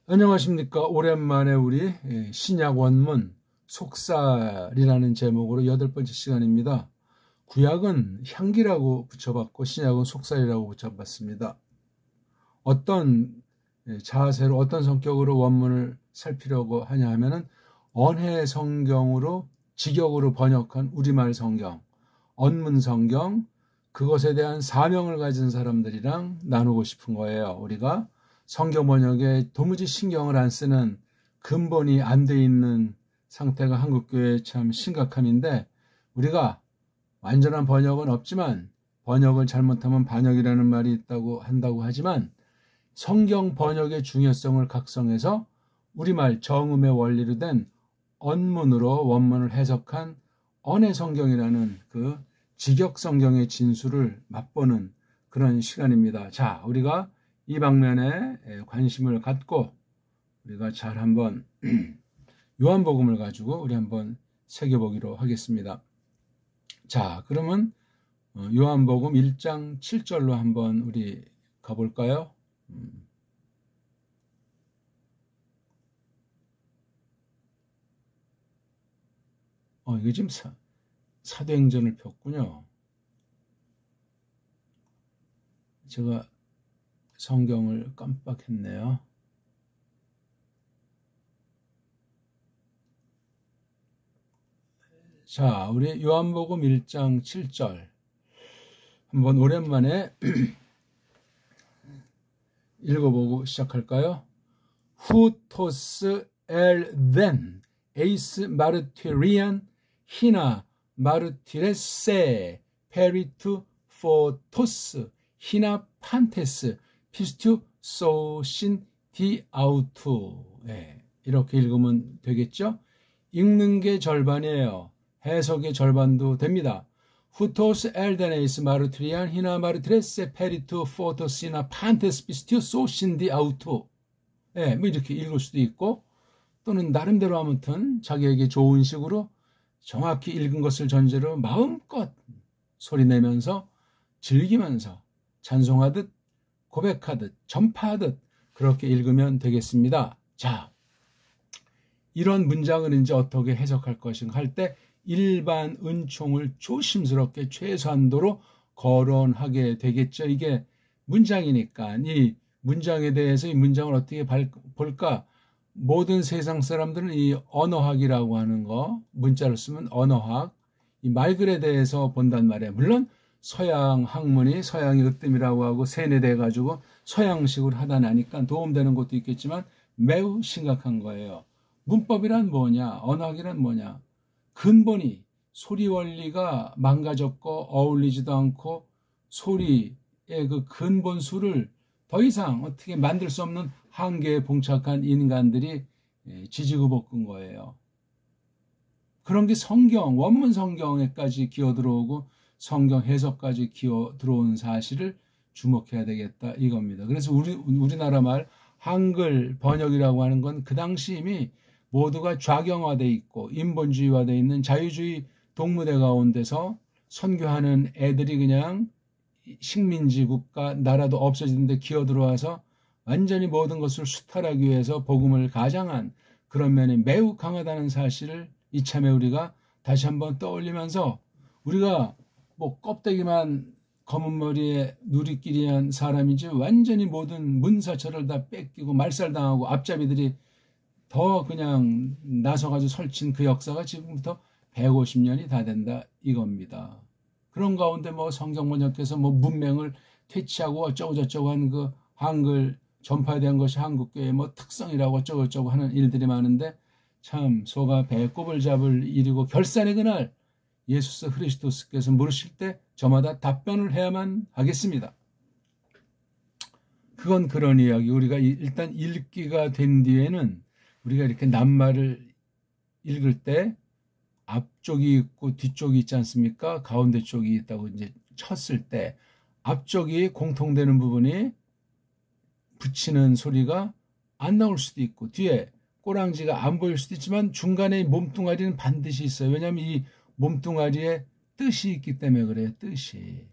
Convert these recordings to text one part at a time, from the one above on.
안녕하십니까. 오랜만에 우리 신약 원문 속살이라는 제목으로 8번째 시간입니다. 구약은 향기라고 붙여봤고 신약은 속살이라고 붙여봤습니다. 어떤 자세로 어떤 성격으로 원문을 살피려고 하냐 하면은 언해 성경으로 직역으로 번역한 우리말 성경, 언문 성경, 그것에 대한 사명을 가진 사람들이랑 나누고 싶은 거예요. 우리가 성경 번역에 도무지 신경을 안 쓰는 근본이 안 돼 있는 상태가 한국교회의 참 심각함인데, 우리가 완전한 번역은 없지만 번역을 잘못하면 반역이라는 말이 한다고 하지만 성경 번역의 중요성을 각성해서 우리말 정음의 원리로 된 언문으로 원문을 해석한 언해 성경이라는 그 직역 성경의 진수를 맛보는 그런 시간입니다. 자, 우리가 이 방면에 관심을 갖고 우리가 잘 한번 요한복음을 가지고 우리 한번 새겨보기로 하겠습니다. 자, 그러면 요한복음 1장 7절로 한번 우리 가볼까요? 이거 지금 사도행전을 폈군요. 제가 성경을 깜빡했네요. 자, 우리 요한복음 1장 7절 한번 오랜만에 읽어보고 시작할까요? 후토스 엘덴 에이스 마르티리안 히나 마르티레세 페리투 포토스 히나 판테스 피스투 소신 디아우투. 이렇게 읽으면 되겠죠? 읽는 게 절반이에요. 해석의 절반도 됩니다. 후토스 엘데네이스 마르트리안 히나 마르트레세 페리투 포토스 히나 판테스 피스투 소신 디아우투. 뭐 이렇게 읽을 수도 있고, 또는 나름대로 아무튼 자기에게 좋은 식으로 정확히 읽은 것을 전제로 마음껏 소리내면서 즐기면서 찬송하듯 고백하듯 전파하듯 그렇게 읽으면 되겠습니다. 자, 이런 문장을 이제 어떻게 해석할 것인가 할 때 일반 은총을 조심스럽게 최소한도로 거론하게 되겠죠. 이게 문장이니까 이 문장에 대해서 이 문장을 어떻게 볼까? 모든 세상 사람들은 이 언어학이라고 하는 거, 문자를 쓰면 언어학, 이 말글에 대해서 본단 말이에요. 물론 서양 학문이 서양의 으뜸이라고 하고 세뇌돼가지고 서양식으로 하다 나니까 도움되는 것도 있겠지만 매우 심각한 거예요. 문법이란 뭐냐, 언어학이란 뭐냐, 근본이 소리 원리가 망가졌고 어울리지도 않고 소리의 그 근본수를 더 이상 어떻게 만들 수 없는 한계에 봉착한 인간들이 지지고 볶은 거예요. 그런 게 성경, 원문 성경에까지 기어 들어오고 성경 해석까지 기어 들어온 사실을 주목해야 되겠다 이겁니다. 그래서 우리나라 말 한글 번역이라고 하는 건 그 당시 이미 모두가 좌경화되어 있고 인본주의화되어 있는 자유주의 동무대 가운데서 선교하는 애들이 그냥 식민지 국가 나라도 없어지는데 기어 들어와서 완전히 모든 것을 수탈하기 위해서 복음을 가장한 그런 면이 매우 강하다는 사실을 이참에 우리가 다시 한번 떠올리면서, 우리가 뭐 껍데기만 검은 머리에 누리끼리한 사람이지 완전히 모든 문사철을 다 뺏기고 말살당하고 앞잡이들이 더 그냥 나서가지고 설친 그 역사가 지금부터 150년이 다 된다 이겁니다. 그런 가운데 뭐 성경 번역해서 뭐 문맹을 퇴치하고 어쩌고저쩌고 하는 그 한글 전파된 것이 한국교회의 뭐 특성이라고 어쩌고저쩌고 하는 일들이 많은데, 참 소가 배꼽을 잡을 일이고 결산의 그날 예수스 그리스도스께서 물으실 때 저마다 답변을 해야만 하겠습니다. 그건 그런 이야기. 우리가 일단 읽기가 된 뒤에는 우리가 이렇게 낱말을 읽을 때 앞쪽이 있고 뒤쪽이 있지 않습니까? 가운데 쪽이 있다고 이제 쳤을 때 앞쪽이 공통되는 부분이 붙이는 소리가 안 나올 수도 있고 뒤에 꼬랑지가 안 보일 수도 있지만 중간에 몸뚱아리는 반드시 있어요. 왜냐하면 이 몸뚱아리에 뜻이 있기 때문에 그래요. 뜻이.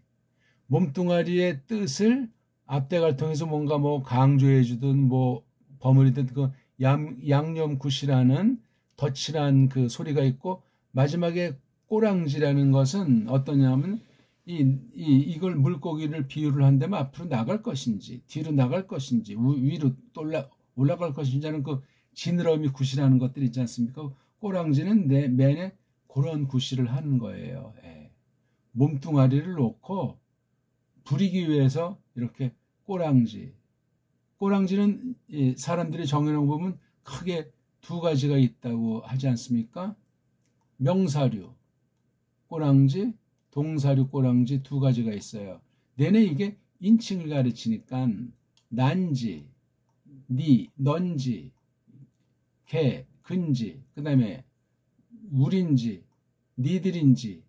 몸뚱아리의 뜻을 앞대갈 통해서 뭔가 뭐 강조해 주든 뭐 버무리듯 그 양념굿이라는 덧칠한 그 소리가 있고, 마지막에 꼬랑지라는 것은 어떠냐면 이걸 물고기를 비유를 한다면 앞으로 나갈 것인지 뒤로 나갈 것인지 위로 올라갈 것인지 하는 그 지느러미 굿이라는 것들이 있지 않습니까? 꼬랑지는 내내 그런 굿이를 하는 거예요. 예. 몸뚱아리를 놓고 부리기 위해서 이렇게 꼬랑지는 사람들이 정해놓은 거 보면 크게 두 가지가 있다고 하지 않습니까? 명사류 꼬랑지, 동사류 꼬랑지 두 가지가 있어요. 내내 이게 인칭을 가르치니까 난지, 넌지, 개, 근지, 그 다음에 우린지, 니들인지,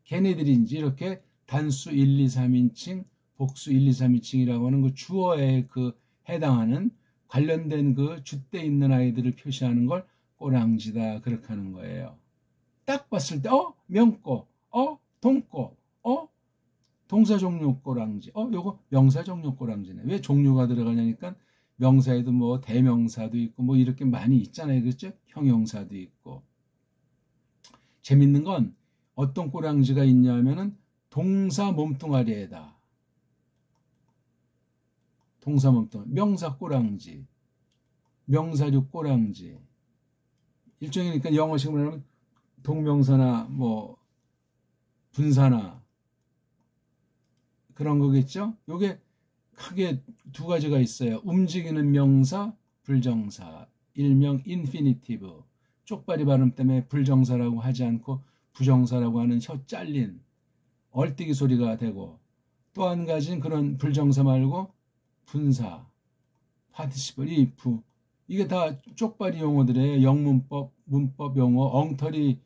걔네들인지 이렇게 단수 1, 2, 3인칭, 복수 1, 2, 3인칭이라고 하는 그 주어에 그 해당하는 관련된 그 줏대 있는 아이들을 표시하는 걸 꼬랑지다 그렇게 하는 거예요. 딱 봤을 때 명꼬, 동꼬, 동사 종류 꼬랑지, 요거 명사 종류 꼬랑지네. 왜 종류가 들어가냐니까 명사에도 뭐 대명사도 있고 뭐 이렇게 많이 있잖아요. 그렇죠? 형용사도 있고. 재밌는 건 어떤 꼬랑지가 있냐면은 동사 몸뚱아리에다 동사 몸뚱아리, 명사 꼬랑지, 명사류 꼬랑지. 일종이니까 영어식으로 하면 동명사나 뭐 분사나 그런 거겠죠. 요게 크게 두 가지가 있어요. 움직이는 명사, 불정사, 일명 인피니티브. 쪽발이 발음 때문에 불정사라고 하지 않고 부정사라고 하는 혀 잘린 얼뛰기 소리가 되고, 또 한 가지는 그런 불정사 말고 분사, 파티시플, if. 이게 다 쪽발이 용어들이에요. 영문법, 문법 용어, 엉터리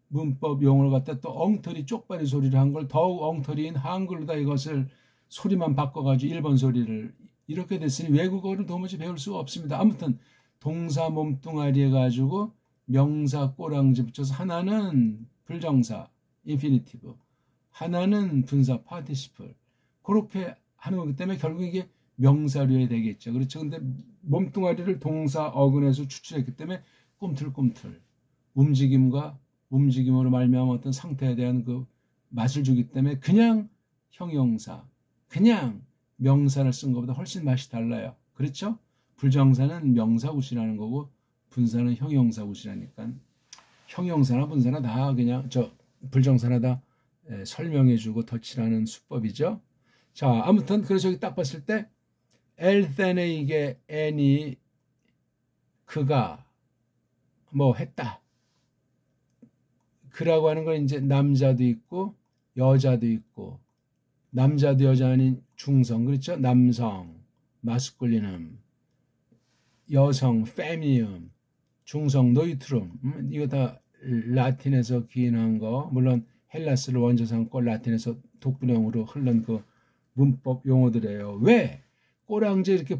문법 용어를 갖다 또 엉터리 쪽발이 소리를 한 걸 더욱 엉터리인 한글로다 이것을 소리만 바꿔가지고 일본 소리를 이렇게 됐으니 외국어를 도무지 배울 수가 없습니다. 아무튼 동사 몸뚱아리 해가지고 명사 꼬랑지 붙여서 하나는 불정사 인피니티브, 하나는 분사 파티시플 그렇게 하는 거기 때문에 결국 이게 명사류에 되겠죠. 그렇죠. 근데 몸뚱아리를 동사 어근에서 추출했기 때문에 꿈틀꿈틀 움직임으로 말미암아 어떤 상태에 대한 그 맛을 주기 때문에 그냥 형용사, 그냥 명사를 쓴 것보다 훨씬 맛이 달라요. 그렇죠? 불정사는 명사굿이라는 거고 분사는 형용사굿이라니까 형용사나 분사나 다 그냥 불정사나 다 설명해주고 덧칠하는 수법이죠. 자, 아무튼 그래서 여기 딱 봤을 때 엘센에 이게 애니 그가 뭐 했다. 그라고 하는 건 이제 남자도 있고 여자도 있고, 남자도 여자 아닌 중성, 그렇죠? 남성 마스쿨리눔, 여성 페미늄, 중성 노이트룸. 이거 다 라틴에서 기인한 거, 물론 헬라스를 원조 삼고 라틴에서 독분형으로 흐른 그 문법 용어들이에요. 왜 꼬랑지 이렇게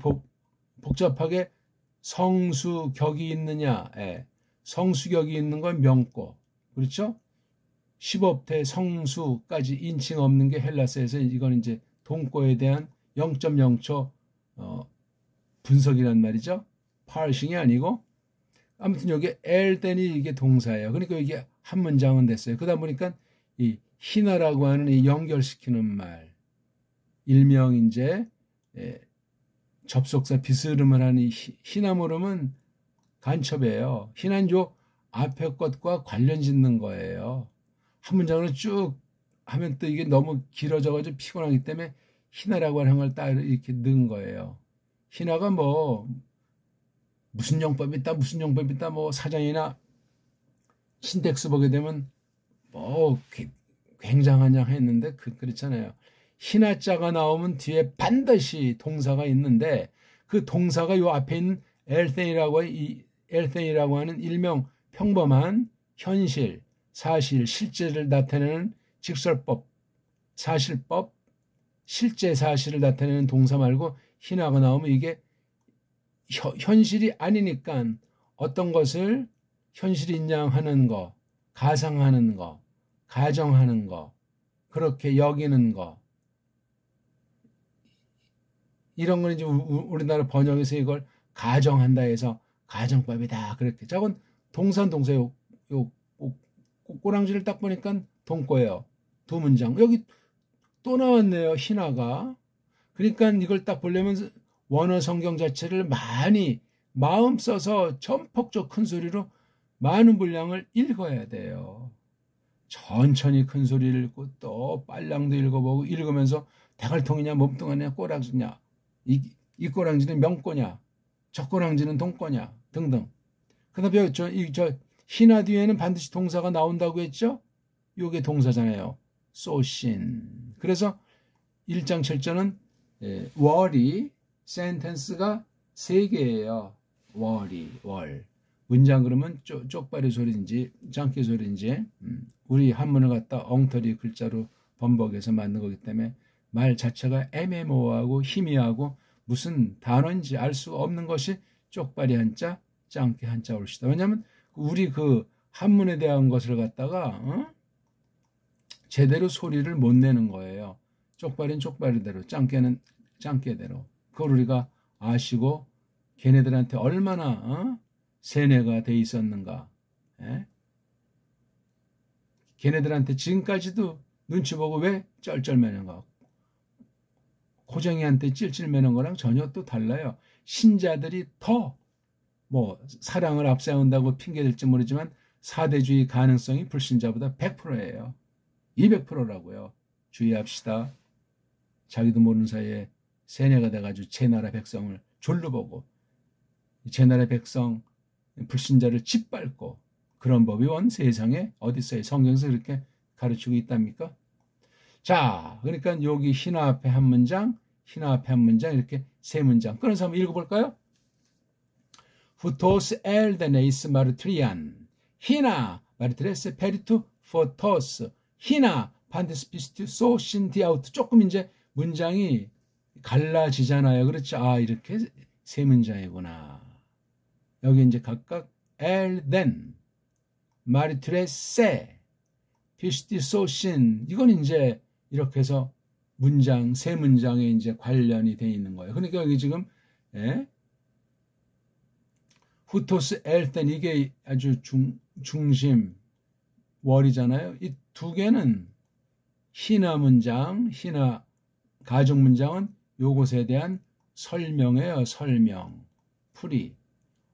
복잡하게 성수격이 있느냐? 성수격이 있는 건 명꼬, 그렇죠? 10업태 성수까지 인칭 없는 게 헬라스에서 이건 이제 동꼬에 대한 0.0초 분석이란 말이죠. 파르싱이 아니고. 아무튼 여기 엘덴이 이게 동사예요. 그러니까 이게 한 문장은 됐어요. 그러다 보니까 이 희나라고 하는 이 연결시키는 말, 일명 이제 접속사 비스름을 하는 이 희나무름은 간첩이에요. 희난 요 앞에 것과 관련 짓는 거예요. 한 문장으로 쭉 하면 또 이게 너무 길어져가지고 피곤하기 때문에 희나라고 하는 걸 딱 이렇게 넣은 거예요. 희나가 뭐 무슨 용법이 있다 뭐 사전이나 신텍스 보게 되면 뭐 굉장한 양 했는데 그렇잖아요. 희나자가 나오면 뒤에 반드시 동사가 있는데 그 동사가 요 앞에 있는 엘센이라고 하는 일명 평범한 현실, 사실, 실제를 나타내는 직설법, 사실법, 실제 사실을 나타내는 동사 말고 희나가 나오면 이게 현실이 아니니까 어떤 것을 현실인 양 하는 거, 가상하는 거, 가정하는 거, 그렇게 여기는 거, 이런 건 이제 우리나라 번역에서 이걸 가정한다 해서 가정법이다. 그렇게. 저건 동사 요 꼬랑지를 딱 보니까 동거예요. 두 문장. 여기 또 나왔네요. 희나가. 그러니까 이걸 딱 보려면 원어 성경 자체를 많이 마음 써서 전폭적 큰 소리로 많은 분량을 읽어야 돼요. 천천히 큰 소리를 읽고 또 빨랑도 읽어보고 읽으면서 대갈통이냐 몸뚱아리냐 꼬랑지냐 이 꼬랑지는 명꼬냐 저 꼬랑지는 동꼬냐 등등. 그 다음에 저 희나 뒤에는 반드시 동사가 나온다고 했죠. 이게 동사잖아요. 쏘신. 그래서 1장 7절은 월이 센텐스가 3개예요. 월. 문장 그러면 쪽발이 소리인지 장기 소리인지 우리 한문을 갖다 엉터리 글자로 번복해서 만든 거기 때문에 말 자체가 애매모호하고 희미하고 무슨 단어인지 알 수 없는 것이 쪽발이 한자, 짱깨 한자 올시다. 왜냐하면 우리 그 한문에 대한 것을 갖다가 제대로 소리를 못 내는 거예요. 쪽발은 쪽발이대로, 짱깨는 짱깨대로. 그걸 우리가 아시고 걔네들한테 얼마나 세뇌가 돼 있었는가. 에? 걔네들한테 지금까지도 눈치 보고 왜 쩔쩔매는가. 고쟁이한테 찔찔매는 거랑 전혀 또 달라요. 신자들이 더 사랑을 앞세운다고 핑계댈지 모르지만 사대주의 가능성이 불신자보다 100%예요. 200%라고요. 주의합시다. 자기도 모르는 사이에 세뇌가 돼가지고 제 나라 백성을 졸로 보고 제 나라 백성 불신자를 짓밟고 그런 법이 원 세상에 어디 있어요? 성경에서 그렇게 가르치고 있답니까? 자, 그러니까 여기 희나 앞에 한 문장, 희나 앞에 한 문장 이렇게 3문장. 끊어서 한번 읽어볼까요? Futos eldeneis martyrian. 희나 마르트레스 페리투 포토스. 희나 반드시 비스투 소신 디아우트. 조금 이제 문장이 갈라지잖아요. 그렇죠? 아, 이렇게 3문장이구나. 여기 이제 각각 엘덴, 마르트레세, 비스티 소신. 이건 이제 이렇게 해서 문장, 3문장에 이제 관련이 되어 있는 거예요. 그러니까 여기 지금 후토스 엘덴 이게 아주 중심 월이잖아요. 이 2개는 희나 문장, 희나 가정 문장은 요것에 대한 설명이에요. 설명, 풀이.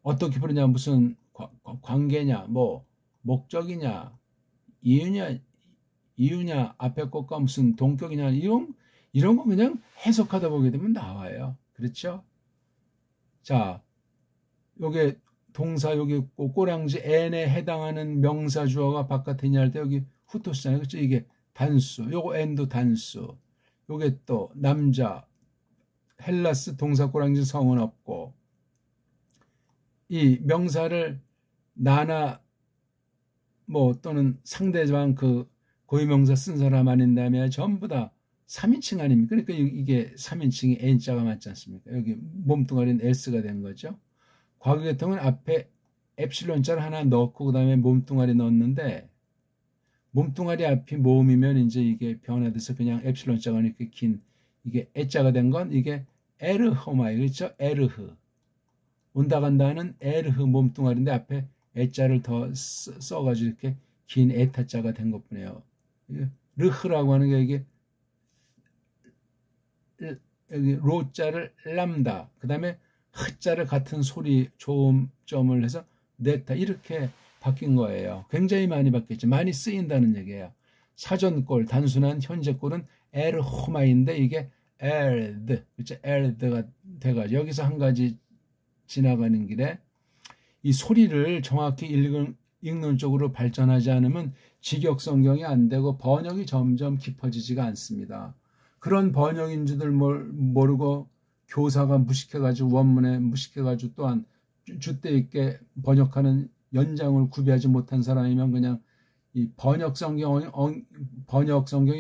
어떻게 풀이냐, 무슨 관계냐, 목적이냐, 이유냐, 앞에 것과 무슨 동격이냐, 이런 거 그냥 해석하다 보게 되면 나와요. 그렇죠? 자, 요게 동사, 여기 꼬랑지 n에 해당하는 명사 주어가 바깥에 있냐 할 때 여기 후토스잖아요. 그렇죠? 이게 단수, 요거 n도 단수. 요게 또 남자, 헬라스 동사 꼬랑지 성은 없고, 이 명사를 나나 또는 상대방 그 고유명사 쓴 사람 아닌다면 전부 다 3인칭 아닙니까? 그러니까 이게 3인칭이 n자가 맞지 않습니까? 여기 몸뚱아리는 s가 된 거죠. 과거 계통은 앞에 엡실론자를 하나 넣고 그 다음에 몸뚱아리 넣었는데 몸뚱아리 앞이 모음이면 이제 이게 변화돼서 그냥 엡실론자가 이렇게 긴 이게 애자가 된 건 이게 에르흐마이 그렇죠? 에르흐 온다 간다는 에르흐 몸뚱아리인데 앞에 애자를 더 써가지고 이렇게 긴 에타자가 된 것뿐이에요. 르흐라고 하는 게 이게 여기 로자를 람다 그 다음에 흐자를 같은 소리 조음점을 해서 냈다 이렇게 바뀐 거예요. 굉장히 많이 바뀌었죠. 많이 쓰인다는 얘기예요. 사전꼴 단순한 현재꼴은 에르호마인데 이게 엘드 그렇죠? 엘드가 돼가지고 여기서 한 가지 지나가는 길에 이 소리를 정확히 읽는 쪽으로 발전하지 않으면 직역 성경이 안 되고 번역이 점점 깊어지지가 않습니다. 그런 번역인 줄들 모르고 교사가 무식해가지고 원문에 무식해가지고 또한 줏대 있게 번역하는 연장을 구비하지 못한 사람이면 그냥 이 번역 성경이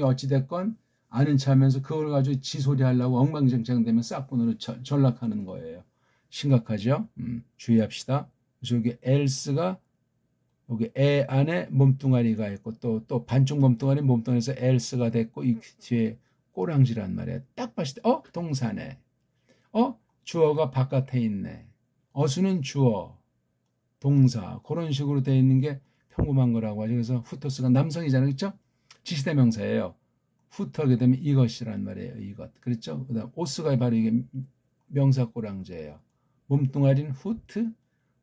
어찌됐건 아는 체하면서 그걸 가지고 지소리하려고 엉망진창 되면 싹군으로 전락하는 거예요. 심각하죠? 주의합시다. 그래서 여기 else가 여기 에 안에 몸뚱아리가 있고 또 반쪽 몸뚱아리에서 else가 됐고 이 뒤에 꼬랑지란 말이에요. 딱 봤을 때 동사네. 주어가 바깥에 있네. 어수는 주어, 동사 그런 식으로 되어 있는 게 평범한 거라고 하죠. 그래서 후토스가 남성이잖아요. 그렇죠? 지시대명사예요. 후터게 되면 이것이란 말이에요. 이것. 그렇죠? 그다음 오스가 바로 이게 명사 꼬랑지예요. 몸뚱아리는 후트,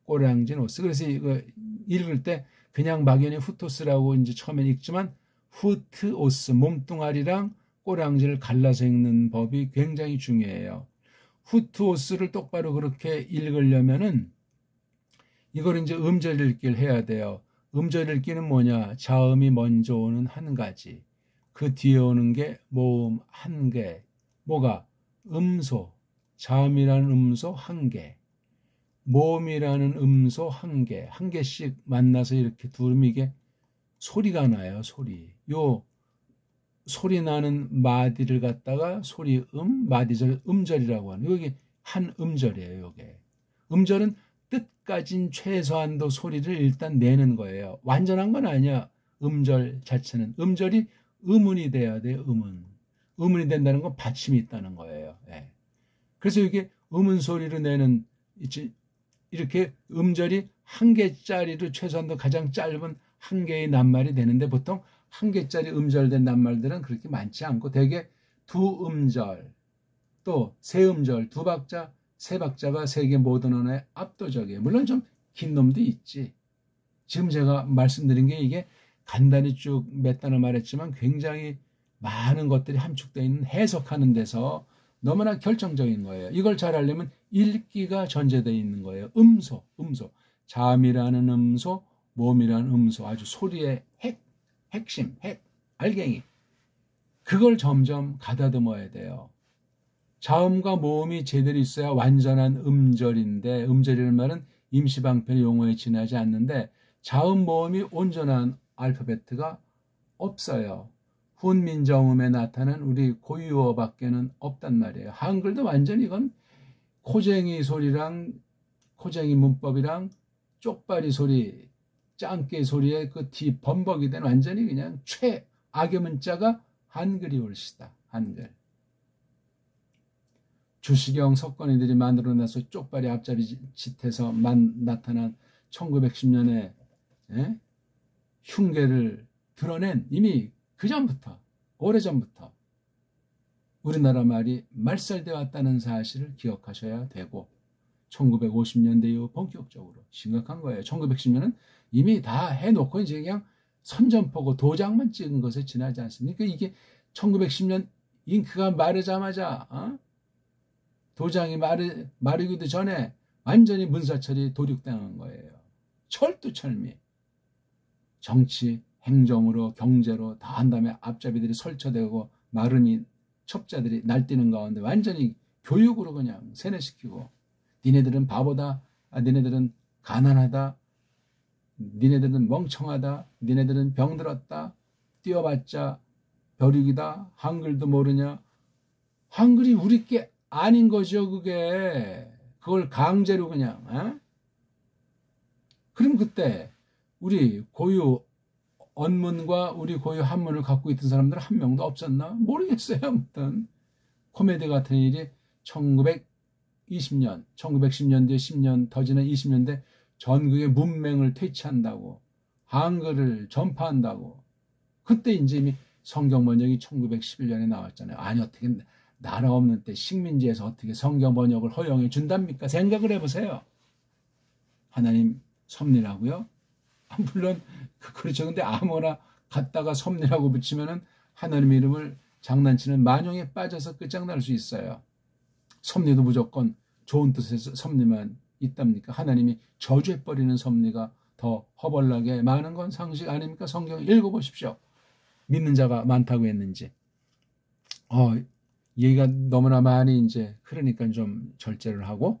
꼬랑지는 오스. 그래서 이거 읽을 때 그냥 막연히 후토스라고 이제 처음에 읽지만 후트, 오스, 몸뚱아리랑 꼬랑지를 갈라서 읽는 법이 굉장히 중요해요. 후트, 오스를 똑바로 그렇게 읽으려면은 이걸 이제 음절 읽기를 해야 돼요. 음절 읽기는 뭐냐? 자음이 먼저 오는 한 가지. 그 뒤에 오는 게 모음 한 개. 뭐가? 음소. 자음이라는 음소 한 개. 모음이라는 음소 한 개. 한 개씩 만나서 이렇게 두르면 이게 소리가 나요. 소리. 요 소리 나는 마디를 갖다가 소리음, 마디절, 음절이라고 하는. 여기 한 음절이에요. 요게. 음절은 뜻까진 최소한도 소리를 일단 내는 거예요. 완전한 건 아니야. 음절 자체는. 음절이 음운이 돼야 돼요. 음운이 된다는 건 받침이 있다는 거예요. 예. 그래서 이게 음운 소리로 내는 이렇게 음절이 한 개짜리로 최소한도 가장 짧은 한 개의 낱말이 되는데 보통 한 개짜리 음절된 낱말들은 그렇게 많지 않고 대개 두 음절 또 세 음절 두 박자 세 박자가 세계 모든 언어에 압도적이에요. 물론 좀 긴 놈도 있지. 지금 제가 말씀드린 게 이게 간단히 쭉 몇 단어 말했지만 굉장히 많은 것들이 함축되어 있는 해석하는 데서 너무나 결정적인 거예요. 이걸 잘 하려면 읽기가 전제되어 있는 거예요. 음소. 자음이라는 음소, 모음이라는 음소. 아주 소리의 핵심, 알갱이. 그걸 점점 가다듬어야 돼요. 자음과 모음이 제대로 있어야 완전한 음절인데 음절이라는 말은 임시방편의 용어에 지나지 않는데 자음, 모음이 온전한 알파벳가 없어요. 훈민정음에 나타난 우리 고유어밖에는 없단 말이에요. 한글도 완전히 이건 코쟁이 소리랑 코쟁이 문법이랑 쪽발이 소리, 짱깨 소리의 그 뒤 범벅이 된 완전히 그냥 최악의 문자가 한글이 옳시다. 한글. 주시경 석건이들이 만들어내서 쪽발이 앞잡이 짓해서 나타난 1910년에 흉계를 드러낸 이미 그 전부터 오래전부터 우리나라 말이 말살되어 왔다는 사실을 기억하셔야 되고 1950년대 이후 본격적으로 심각한 거예요. 1910년은 이미 다 해놓고 이제 그냥 선전포고 도장만 찍은 것에 지나지 않습니까? 이게 1910년 잉크가 마르자마자 도장이 마르기도 전에 완전히 문사철이 도륙당한 거예요. 철두철미. 정치, 행정으로, 경제로 다 한 다음에 앞잡이들이 설쳐되고 마름이 첩자들이 날뛰는 가운데 완전히 교육으로 그냥 세뇌시키고 니네들은 바보다, 니네들은 가난하다, 니네들은 멍청하다, 니네들은 병들었다, 뛰어봤자 벼룩이다, 한글도 모르냐. 한글이 우리 게 아닌 거죠, 그게. 그걸 강제로 그냥. 그럼 그때 우리 고유 언문과 우리 고유 한문을 갖고 있던 사람들 한 명도 없었나? 모르겠어요. 아무튼 코미디 같은 일이 1920년, 1910년대 10년 더 지난 20년대 전국의 문맹을 퇴치한다고 한글을 전파한다고 그때 이제 이미 성경 번역이 1911년에 나왔잖아요. 아니 어떻게 나라 없는 때 식민지에서 어떻게 성경 번역을 허용해 준답니까? 생각을 해보세요. 하나님 섭리라고요? 물론 그렇죠. 근데 아무나 갖다가 섭리라고 붙이면은 하나님 이름을 장난치는 만용에 빠져서 끝장날 수 있어요. 섭리도 무조건 좋은 뜻에서 섭리만 있답니까? 하나님이 저주해버리는 섭리가 더 허벌나게 많은 건 상식 아닙니까? 성경 읽어보십시오. 믿는 자가 많다고 했는지. 얘기가 너무나 많이 이제 흐르니까 좀 절제를 하고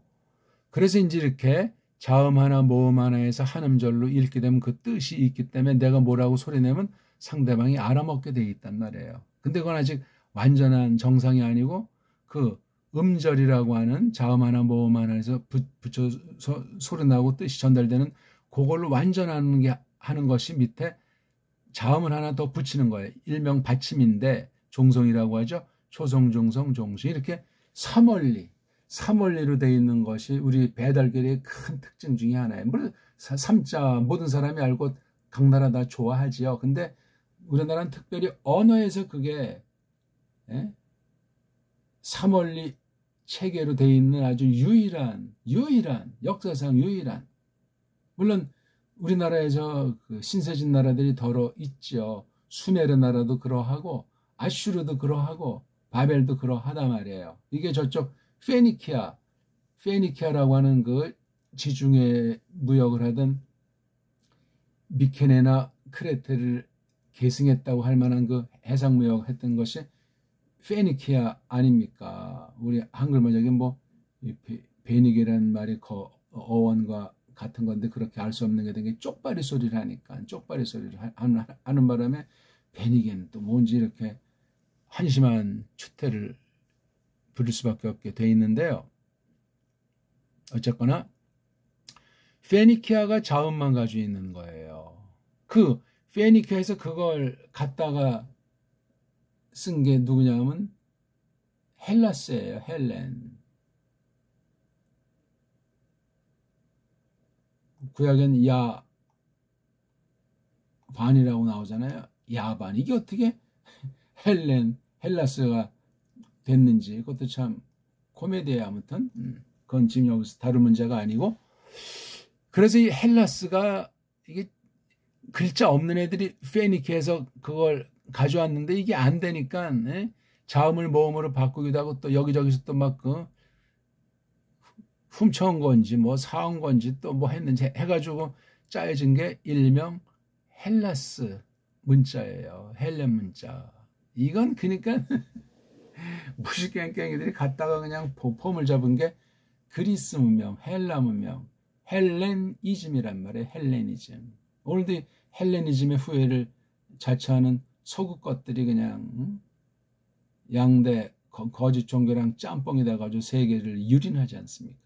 그래서 이제 이렇게 자음 하나 모음 하나에서 한 음절로 읽게 되면 그 뜻이 있기 때문에 내가 뭐라고 소리내면 상대방이 알아먹게 돼 있단 말이에요. 근데 그건 아직 완전한 정상이 아니고 그 음절이라고 하는 자음 하나 모음 하나에서 붙여서 소리나고 뜻이 전달되는 그걸로 완전하는 게 하는 것이 밑에 자음을 하나 더 붙이는 거예요. 일명 받침인데 종성이라고 하죠. 초성, 중성, 종수 이렇게 서멀리 3원리로 되어 있는 것이 우리 배달결의 큰 특징 중에 하나예요. 물론 3자 모든 사람이 알고 각 나라 다 좋아하지요. 근데 우리나라는 특별히 언어에서 그게 3원리 체계로 되어 있는 아주 유일한 역사상 유일한, 물론 우리나라에서 그 신세진 나라들이 더러 있죠. 수메르 나라도 그러하고 아슈르도 그러하고 바벨도 그러하단 말이에요. 이게 저쪽 페니키아라고 하는 그 지중해 무역을 하던 미케네나 크레테를 계승했다고 할 만한 그 해상 무역을 했던 것이 페니키아 아닙니까? 우리 한글문역에 뭐 베니게라는 말이 어원과 같은 건데 그렇게 알 수 없는 게 된 게 쪽발이 소리를 하니까 쪽발이 소리를 하는 바람에 베니게는 또 뭔지 이렇게 한심한 추태를 부릴 수밖에 없게 돼 있는데요. 어쨌거나 페니키아가 자원만 가지고 있는 거예요. 그 페니키아에서 그걸 갖다가 쓴 게 누구냐면 헬라스예요. 헬렌. 구약엔 야반이라고 나오잖아요. 야반. 이게 어떻게 헬라스가 됐는지 그것도 참 코미디예요. 아무튼 그건 지금 여기서 다룰 문제가 아니고, 그래서 이 헬라스가 이게 글자 없는 애들이 페니키아에서 그걸 가져왔는데 이게 안 되니까 자음을 모음으로 바꾸기도 하고 또 여기저기서 또 막 그 훔쳐온 건지 뭐 사온 건지 또 뭐 했는지 해가지고 짜여진 게 일명 헬라스 문자예요. 헬렌 문자. 이건 그러니까 무식갱갱이들이 갖다가 그냥 폼을 잡은 게 그리스 문명, 헬라 문명, 헬레니즘이란 말이에요. 헬레니즘. 오늘도 헬레니즘의 후예를 자처하는 서구 것들이 그냥 양대 거짓 종교랑 짬뽕이 돼가지고 세계를 유린하지 않습니까?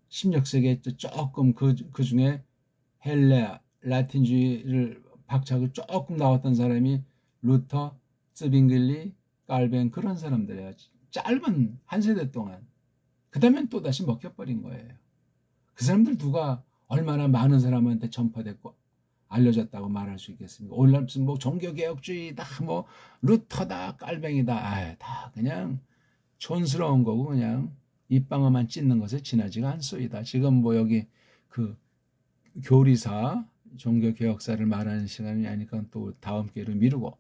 16세기에 조금 그 중에 라틴주의를 박차고 조금 나왔던 사람이 루터, 츠빙글리, 깔뱅, 그런 사람들이에요. 짧은 한 세대 동안. 그 다음엔 또다시 먹혀버린 거예요. 그 사람들 누가 얼마나 많은 사람한테 전파됐고 알려졌다고 말할 수 있겠습니까? 오늘날 무슨 뭐 종교개혁주의다, 뭐 루터다, 깔뱅이다, 다 그냥 촌스러운 거고 그냥 입방아만 찢는 것에 지나지가 않소이다. 지금 뭐 여기 그 교리사, 종교개혁사를 말하는 시간이 아니니까 또 다음 기회로 미루고.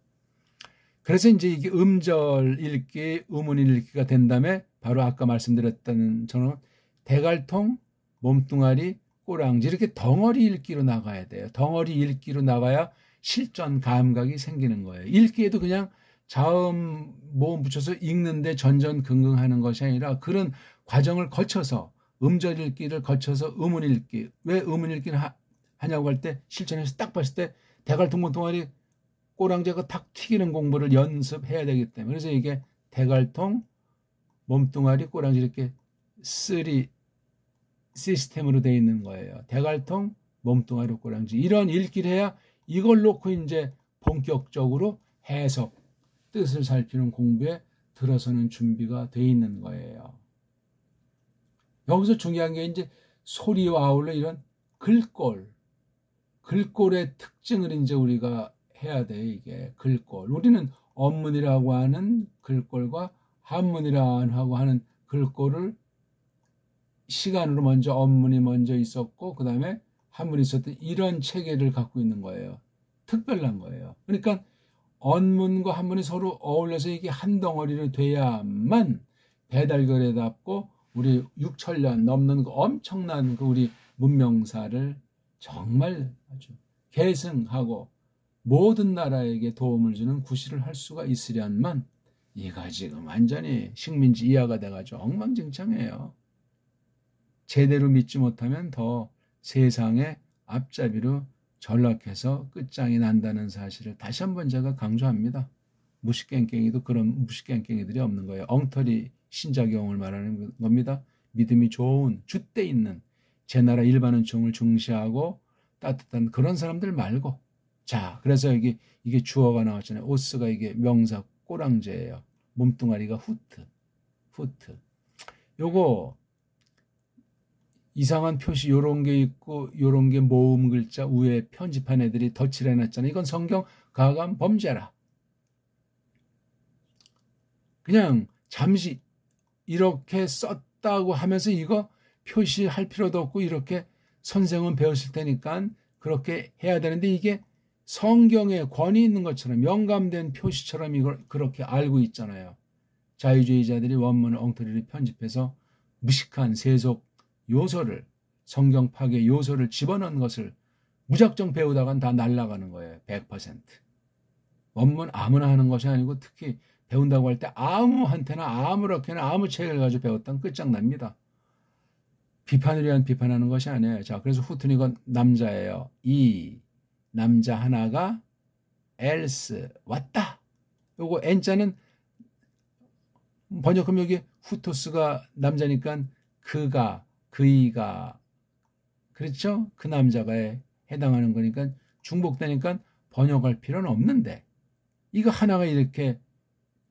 그래서 이제 이게 음절 읽기, 음운 읽기가 된 다음에 바로 아까 말씀드렸던 저는 대갈통, 몸뚱아리, 꼬랑지 이렇게 덩어리 읽기로 나가야 돼요. 덩어리 읽기로 나가야 실전 감각이 생기는 거예요. 읽기에도 그냥 자음, 모음 붙여서 읽는데 전전긍긍하는 것이 아니라 그런 과정을 거쳐서 음절 읽기를 거쳐서 음운 읽기. 왜 음운 읽기를 하냐고 할 때 실전에서 딱 봤을 때 대갈통, 몸뚱아리, 꼬랑지가 탁 튀기는 공부를 연습해야 되기 때문에 그래서 이게 대갈통, 몸뚱아리, 꼬랑지 이렇게 3 시스템으로 되어 있는 거예요. 대갈통, 몸뚱아리, 꼬랑지 이런 읽기를 해야 이걸 놓고 이제 본격적으로 해석, 뜻을 살피는 공부에 들어서는 준비가 되어 있는 거예요. 여기서 중요한 게 이제 소리와 아울러 이런 글꼴의 특징을 이제 우리가 해야 돼. 이게 글꼴. 우리는 언문이라고 하는 글꼴과 한문이라고 하는 글꼴을 시간으로 먼저 언문이 먼저 있었고 그 다음에 한문이 있었던 이런 체계를 갖고 있는 거예요. 특별한 거예요. 그러니까 언문과 한문이 서로 어울려서 이게 한 덩어리로 돼야만 배달거래답고 우리 6천년 넘는 그 엄청난 그 우리 문명사를 정말 아주 계승하고 모든 나라에게 도움을 주는 구실을 할 수가 있으련만 이가 지금 완전히 식민지 이하가 돼가지고 엉망진창이에요. 제대로 믿지 못하면 더 세상의 앞잡이로 전락해서 끝장이 난다는 사실을 다시 한번 제가 강조합니다. 무식갱갱이도 그런 무식갱갱이들이 없는 거예요. 엉터리 신자경을 말하는 겁니다. 믿음이 좋은 줏대 있는 제 나라 일반 은총을 중시하고 따뜻한 그런 사람들 말고. 자, 그래서 이게 주어가 나왔잖아요. 오스가 이게 명사 꼬랑제예요. 몸뚱아리가 후트. foot. 요거 이상한 표시 요런 게 있고 요런 게 모음 글자 위에 편집한 애들이 덧칠 해놨잖아요. 이건 성경 가감 범죄라. 그냥 잠시 이렇게 썼다고 하면서 이거 표시할 필요도 없고 이렇게 선생은 배웠을 테니까 그렇게 해야 되는데 이게 성경에 권위 있는 것처럼 영감된 표시처럼 이걸 그렇게 알고 있잖아요. 자유주의자들이 원문을 엉터리를 편집해서 무식한 세속 요소를 성경 파괴 요소를 집어넣은 것을 무작정 배우다간 다 날아가는 거예요. 100%. 원문 아무나 하는 것이 아니고 특히 배운다고 할 때 아무한테나 아무렇게나 아무 책을 가지고 배웠다면 끝장납니다. 비판을 위한 비판하는 것이 아니에요. 자, 그래서 후튼 이건 남자예요. 이 남자 하나가 else 왔다. 요거 n자는 번역하면 여기 후토스가 남자니까 그가 그이가 그렇죠? 그 남자가 해당하는 거니까 중복되니까 번역할 필요는 없는데 이거 하나가 이렇게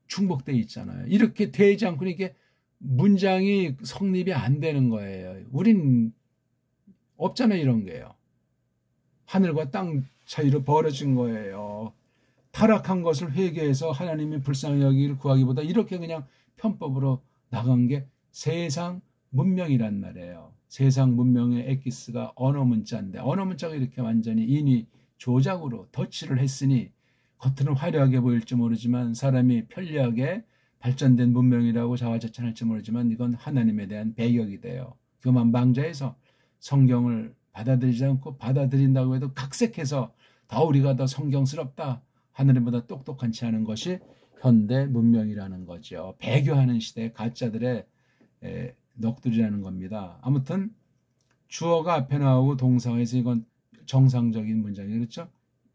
중복되어 있잖아요. 이렇게 되지 않고는 이게 문장이 성립이 안 되는 거예요. 우린 없잖아요. 이런 게요. 하늘과 땅 차이로 벌어진 거예요. 타락한 것을 회개해서 하나님이 불쌍히 여기를 구하기보다 이렇게 그냥 편법으로 나간 게 세상 문명이란 말이에요. 세상 문명의 엑기스가 언어 문자인데 언어 문자가 이렇게 완전히 인위 조작으로 덧칠을 했으니 겉으로는 화려하게 보일지 모르지만 사람이 편리하게 발전된 문명이라고 자화자찬할지 모르지만 이건 하나님에 대한 배격이 돼요. 교만방자에서 성경을 받아들이지 않고 받아들인다고 해도 각색해서 더 우리가 더 성경스럽다. 하늘보다 똑똑한 체 하는 것이 현대 문명이라는 거죠. 배교하는 시대 가짜들의 넋두리라는 겁니다. 아무튼 주어가 앞에 나오고 동사에서 이건 정상적인 문장이에요. 그렇죠?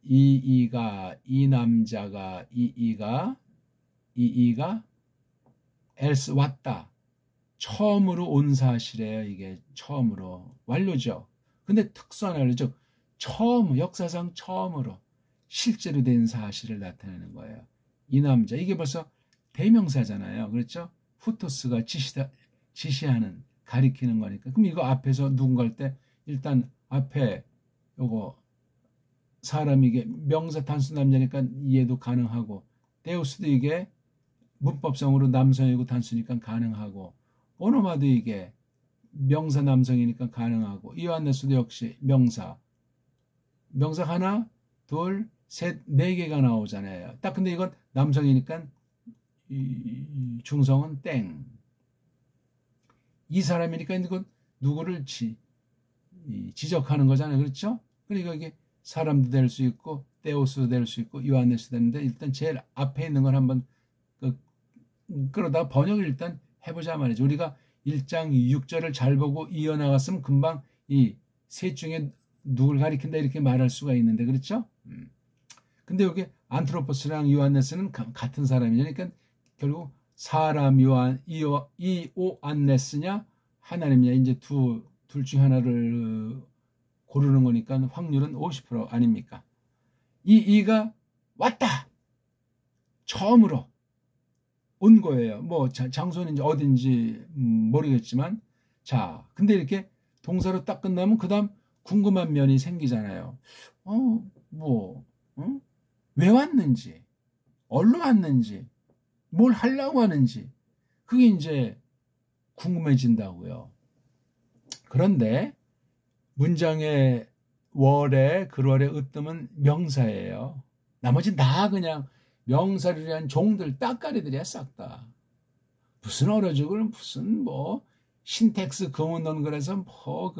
이가 이 남자가 이가 else 왔다. 처음으로 온 사실이에요. 이게 처음으로 완료죠. 근데 특수한 완료, 즉 처음 역사상 처음으로 실제로 된 사실을 나타내는 거예요. 이 남자 이게 벌써 대명사잖아요. 그렇죠? 후토스가 지시하는 가리키는 거니까. 그럼 이거 앞에서 누군가 할 때 일단 앞에 요거 사람이 이게 명사 단수 남자니까 이해도 가능하고 데우스도 이게 문법성으로 남성이고 단수니까 가능하고 오노마도 이게 명사 남성이니까 가능하고 이완네스도 역시 명사 하나 둘 셋 네 개가 나오잖아요. 딱 근데 이건 남성이니까 중성은 땡. 이 사람이니까 이건 누구를 지적하는 거잖아요. 그렇죠? 그러니까 이게 사람도 될 수 있고 데우스도 될 수 있고 요한네스도 되는데 일단 제일 앞에 있는 건 한번 그러다 번역을 일단 해보자 말이죠. 우리가 1장 6절을 잘 보고 이어나갔으면 금방 이 셋 중에 누굴 가리킨다 이렇게 말할 수가 있는데 그렇죠? 근데 여기 안트로포스랑 요한네스는 같은 사람이죠. 그러니까 결국 사람 이오안네스냐 하나님이냐 이제 둘 중 하나를 고르는 거니까 확률은 50% 아닙니까? 이가 왔다. 처음으로 온 거예요. 뭐 장소는 어딘지 모르겠지만 자 근데 이렇게 동사로 딱 끝나면 그 다음 궁금한 면이 생기잖아요. 왜 왔는지 어디로 왔는지 뭘 하려고 하는지 그게 이제 궁금해진다고요. 그런데 문장의 월에 글월의 으뜸은 명사예요. 나머지는 다 그냥 명사를 위한 종들 따까리들이야 싹 다. 무슨 어려죽을 무슨 뭐 신텍스 금은론 그래서 뭐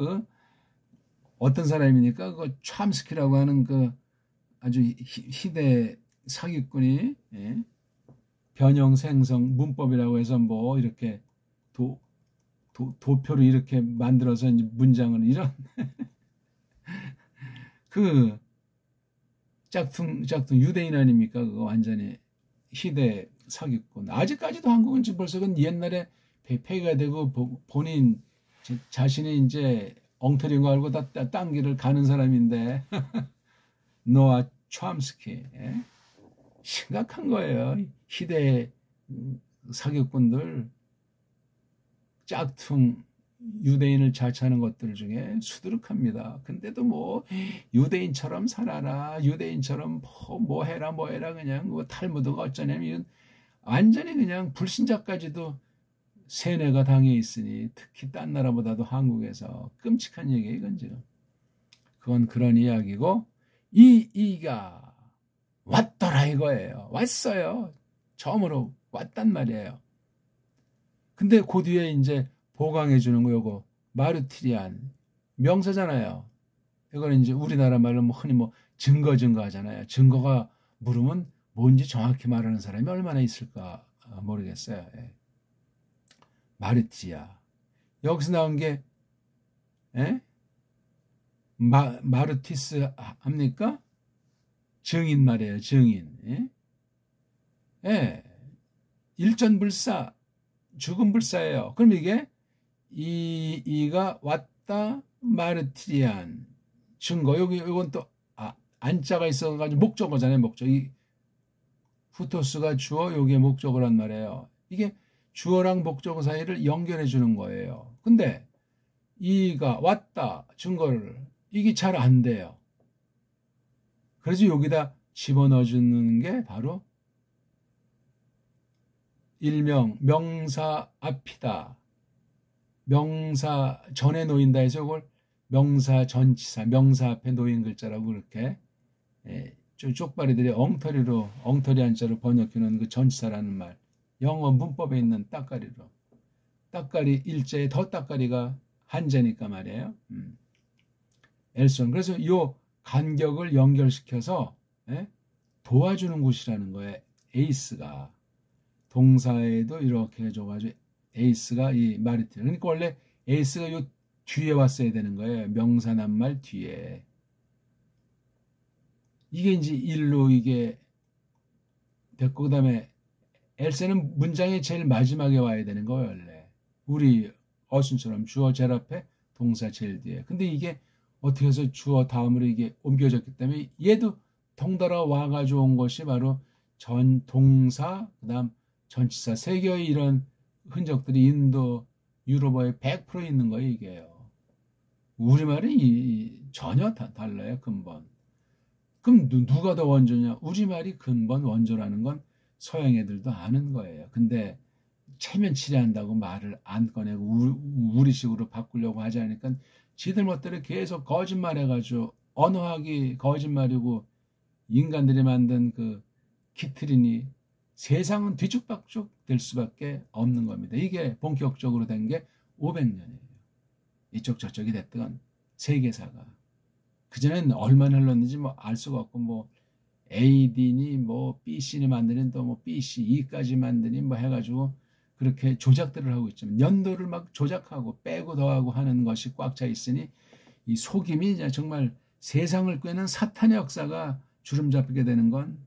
어떤 사람이니까 그 촨스키라고 하는 그 아주 희대 사기꾼이 변형 생성 문법이라고 해서 뭐 이렇게 도표를 이렇게 만들어서 이제 문장을 이런 그 짝퉁 유대인 아닙니까? 그거 완전히 희대 사기꾼. 아직까지도 한국은 지금 벌써 그건 옛날에 폐기가 되고 본인 자신이 이제 엉터리인 거 알고 다 딴 길을 가는 사람인데 노아 촨스키 심각한 거예요. 희대 사기꾼들 짝퉁 유대인을 자처하는 것들 중에 수두룩합니다. 근데도 뭐 유대인처럼 살아라, 유대인처럼 뭐 해라 그냥 뭐 탈무드가 어쩌냐면 완전히 그냥 불신자까지도 세뇌가 당해 있으니 특히 딴 나라보다도 한국에서 끔찍한 얘기예요. 이건 지금. 그건 그런 이야기고 이가 왔더라 이거예요. 왔어요. 처음으로 왔단 말이에요. 근데 그 뒤에 이제 보강해 주는 거 요거 마르티리안 명사잖아요. 이거는 이제 우리나라 말로 뭐 흔히 뭐 증거 하잖아요. 증거가 물으면 뭔지 정확히 말하는 사람이 얼마나 있을까 모르겠어요. 예. 마르티아 여기서 나온 게 예? 마르티스 합니까? 증인 말이에요. 증인. 예? 예. 일전불사 죽은 불사예요. 그럼 이게 이가 왔다 마르티리안 증거 이건 또 안자가 있어가지고 목적어잖아요. 목적. 이 후토스가 주어 요게 목적어란 말이에요. 이게 주어랑 목적어 사이를 연결해 주는 거예요. 근데 이가 왔다 증거를 이게 잘 안 돼요. 그래서 여기다 집어넣어 주는 게 바로 일명 명사 앞이다. 명사 전에 놓인다 해서 이걸 명사 전치사, 명사 앞에 놓인 글자라고 그렇게 쪽발이들이 엉터리 한자로 번역해 놓은 그 전치사라는 말. 영어 문법에 있는 따까리로. 따까리 일제에 더 따까리가 한자니까 말이에요. 엘손. 그래서 이 간격을 연결시켜서 도와주는 곳이라는 거예요. 에이스가. 동사에도 이렇게 해줘가지고 에이스가 이 마르티. 그러니까 원래 에이스가 요 뒤에 왔어야 되는 거예요. 명사 낱말 뒤에. 이게 이제 일로 이게 됐고 그다음에 엘세는 문장의 제일 마지막에 와야 되는 거예요. 원래. 우리 어순처럼 주어 제일 앞에 동사 제일 뒤에. 근데 이게 어떻게 해서 주어 다음으로 이게 옮겨졌기 때문에 얘도 덩달아 와가지고 온 것이 바로 동사 그다음 전치사 세 개의 이런 흔적들이 인도 유럽어에 100% 있는 거예요. 이게요. 우리말이 전혀 달라요. 근본. 그럼 누가 더 원조냐? 우리말이 근본 원조라는 건 서양 애들도 아는 거예요. 근데 체면치레한다고 말을 안 꺼내고 우리식으로 바꾸려고 하지 않으니까 지들 멋대로 계속 거짓말해가지고 언어학이 거짓말이고 인간들이 만든 그 키트리니 세상은 뒤죽박죽 될 수밖에 없는 겁니다. 이게 본격적으로 된 게 500년이에요. 이쪽 저쪽이 됐던 세계사가. 그전엔 얼마나 흘렀는지 뭐 알 수가 없고 뭐 AD니 뭐 BC니 만드는 또 뭐 BCE까지 만드니 뭐 해가지고 그렇게 조작들을 하고 있지만 연도를 막 조작하고 빼고 더하고 하는 것이 꽉 차 있으니 이 속임이 정말 세상을 꿰는 사탄의 역사가 주름 잡히게 되는 건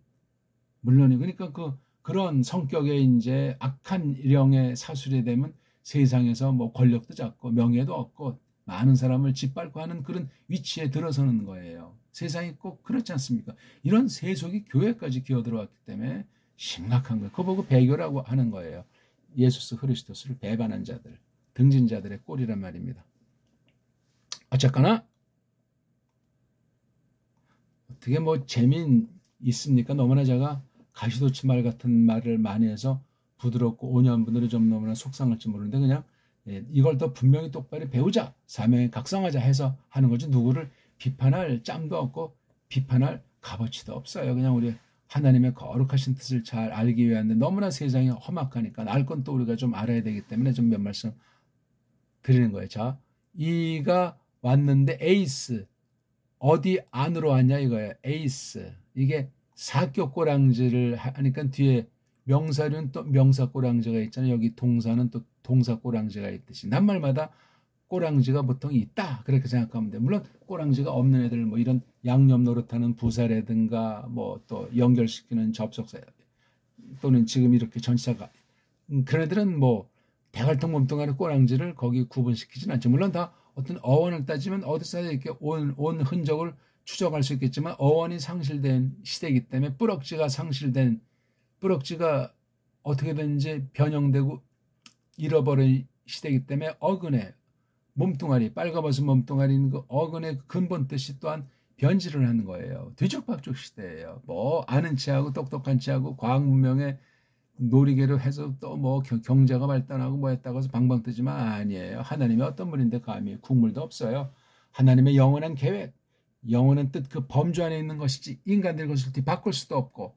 물론이고 그러니까 그런 성격의 이제 악한 일령의 사술이 되면 세상에서 뭐 권력도 잡고 명예도 얻고 많은 사람을 짓밟고 하는 그런 위치에 들어서는 거예요. 세상이 꼭 그렇지 않습니까? 이런 세속이 교회까지 기어들어왔기 때문에 심각한 거예요. 그거 보고 배교라고 하는 거예요. 예수스 그리스도스를 배반한 자들, 등진자들의 꼴이란 말입니다. 어쨌거나 어떻게 뭐 재미 있습니까? 너무나 제가 가시도치말 같은 말을 많이 해서 부드럽고 온유한 분들이 좀 너무나 속상할지 모르는데 그냥 이걸 더 분명히 똑바로 배우자, 사명에 각성하자 해서 하는 거지 누구를 비판할 짬도 없고 비판할 값어치도 없어요. 그냥 우리 하나님의 거룩하신 뜻을 잘 알기 위한데 너무나 세상이 험악하니까 알 건 또 우리가 좀 알아야 되기 때문에 좀 몇 말씀 드리는 거예요. 자, 이가 왔는데 에이스 어디 안으로 왔냐 이거예요. 에이스 이게 사격 꼬랑지를 하니까 뒤에 명사류는 또 명사 꼬랑지가 있잖아요. 여기 동사는 또 동사 꼬랑지가 있듯이 낱말마다 꼬랑지가 보통 있다 그렇게 생각하면 돼요. 물론 꼬랑지가 없는 애들 뭐 이런 양념 노릇하는 부사라든가 뭐 또 연결시키는 접속사 또는 지금 이렇게 전치사가 그런 애들은 뭐 대갈통 몸뚱아리 꼬랑지를 거기 구분시키진 않죠. 물론 다 어떤 어원을 따지면 어디서 이렇게 온 흔적을 추적할 수 있겠지만 어원이 상실된 시대이기 때문에 뿌럭지가 상실된 뿌럭지가 어떻게든지 변형되고 시대이기 때문에 어근의 몸뚱아리, 빨가벗은 몸뚱아리는 그 어근의 근본 뜻이 또한 변질을 하는 거예요. 뒤죽박죽 시대예요. 뭐 아는 체하고 똑똑한 체하고 과학 문명의 놀이개로 해서 또 뭐 경제가 발달하고 뭐 했다고 해서 방방 뜨지만 아니에요. 하나님이 어떤 분인데 감히 국물도 없어요. 하나님의 영원한 계획, 영원한 뜻, 그 범주 안에 있는 것이지 인간들 것을 바꿀 수도 없고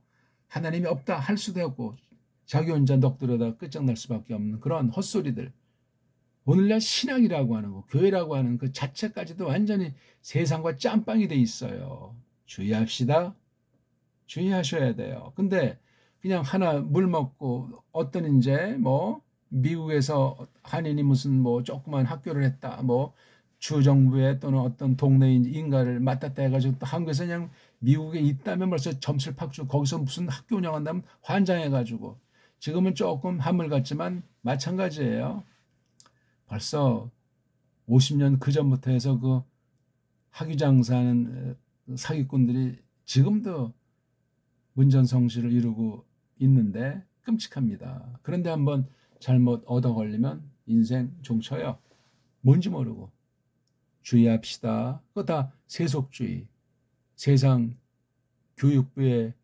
하나님이 없다 할 수도 없고 자기 혼자 넋두려다 끝장날 수밖에 없는 그런 헛소리들. 오늘날 신앙이라고 하는 거, 교회라고 하는 그 자체까지도 완전히 세상과 짬빵이 돼 있어요. 주의합시다. 주의하셔야 돼요. 근데 그냥 하나 물 먹고 어떤 이제 뭐 미국에서 한인이 무슨 뭐 조그만 학교를 했다. 뭐 주정부에 또는 어떤 동네 인가를 맡았다 해가지고 또 한국에서 그냥 미국에 있다면 벌써 점수를 팍 주고 거기서 무슨 학교 운영한다면 환장해가지고 지금은 조금 한물 같지만 마찬가지예요. 벌써 50년 그 전부터 해서 그 학위장사하는 사기꾼들이 지금도 문전성시를 이루고 있는데 끔찍합니다. 그런데 한번 잘못 얻어 걸리면 인생 종쳐요. 뭔지 모르고. 주의합시다. 그거 다 세속주의. 세상 교육부에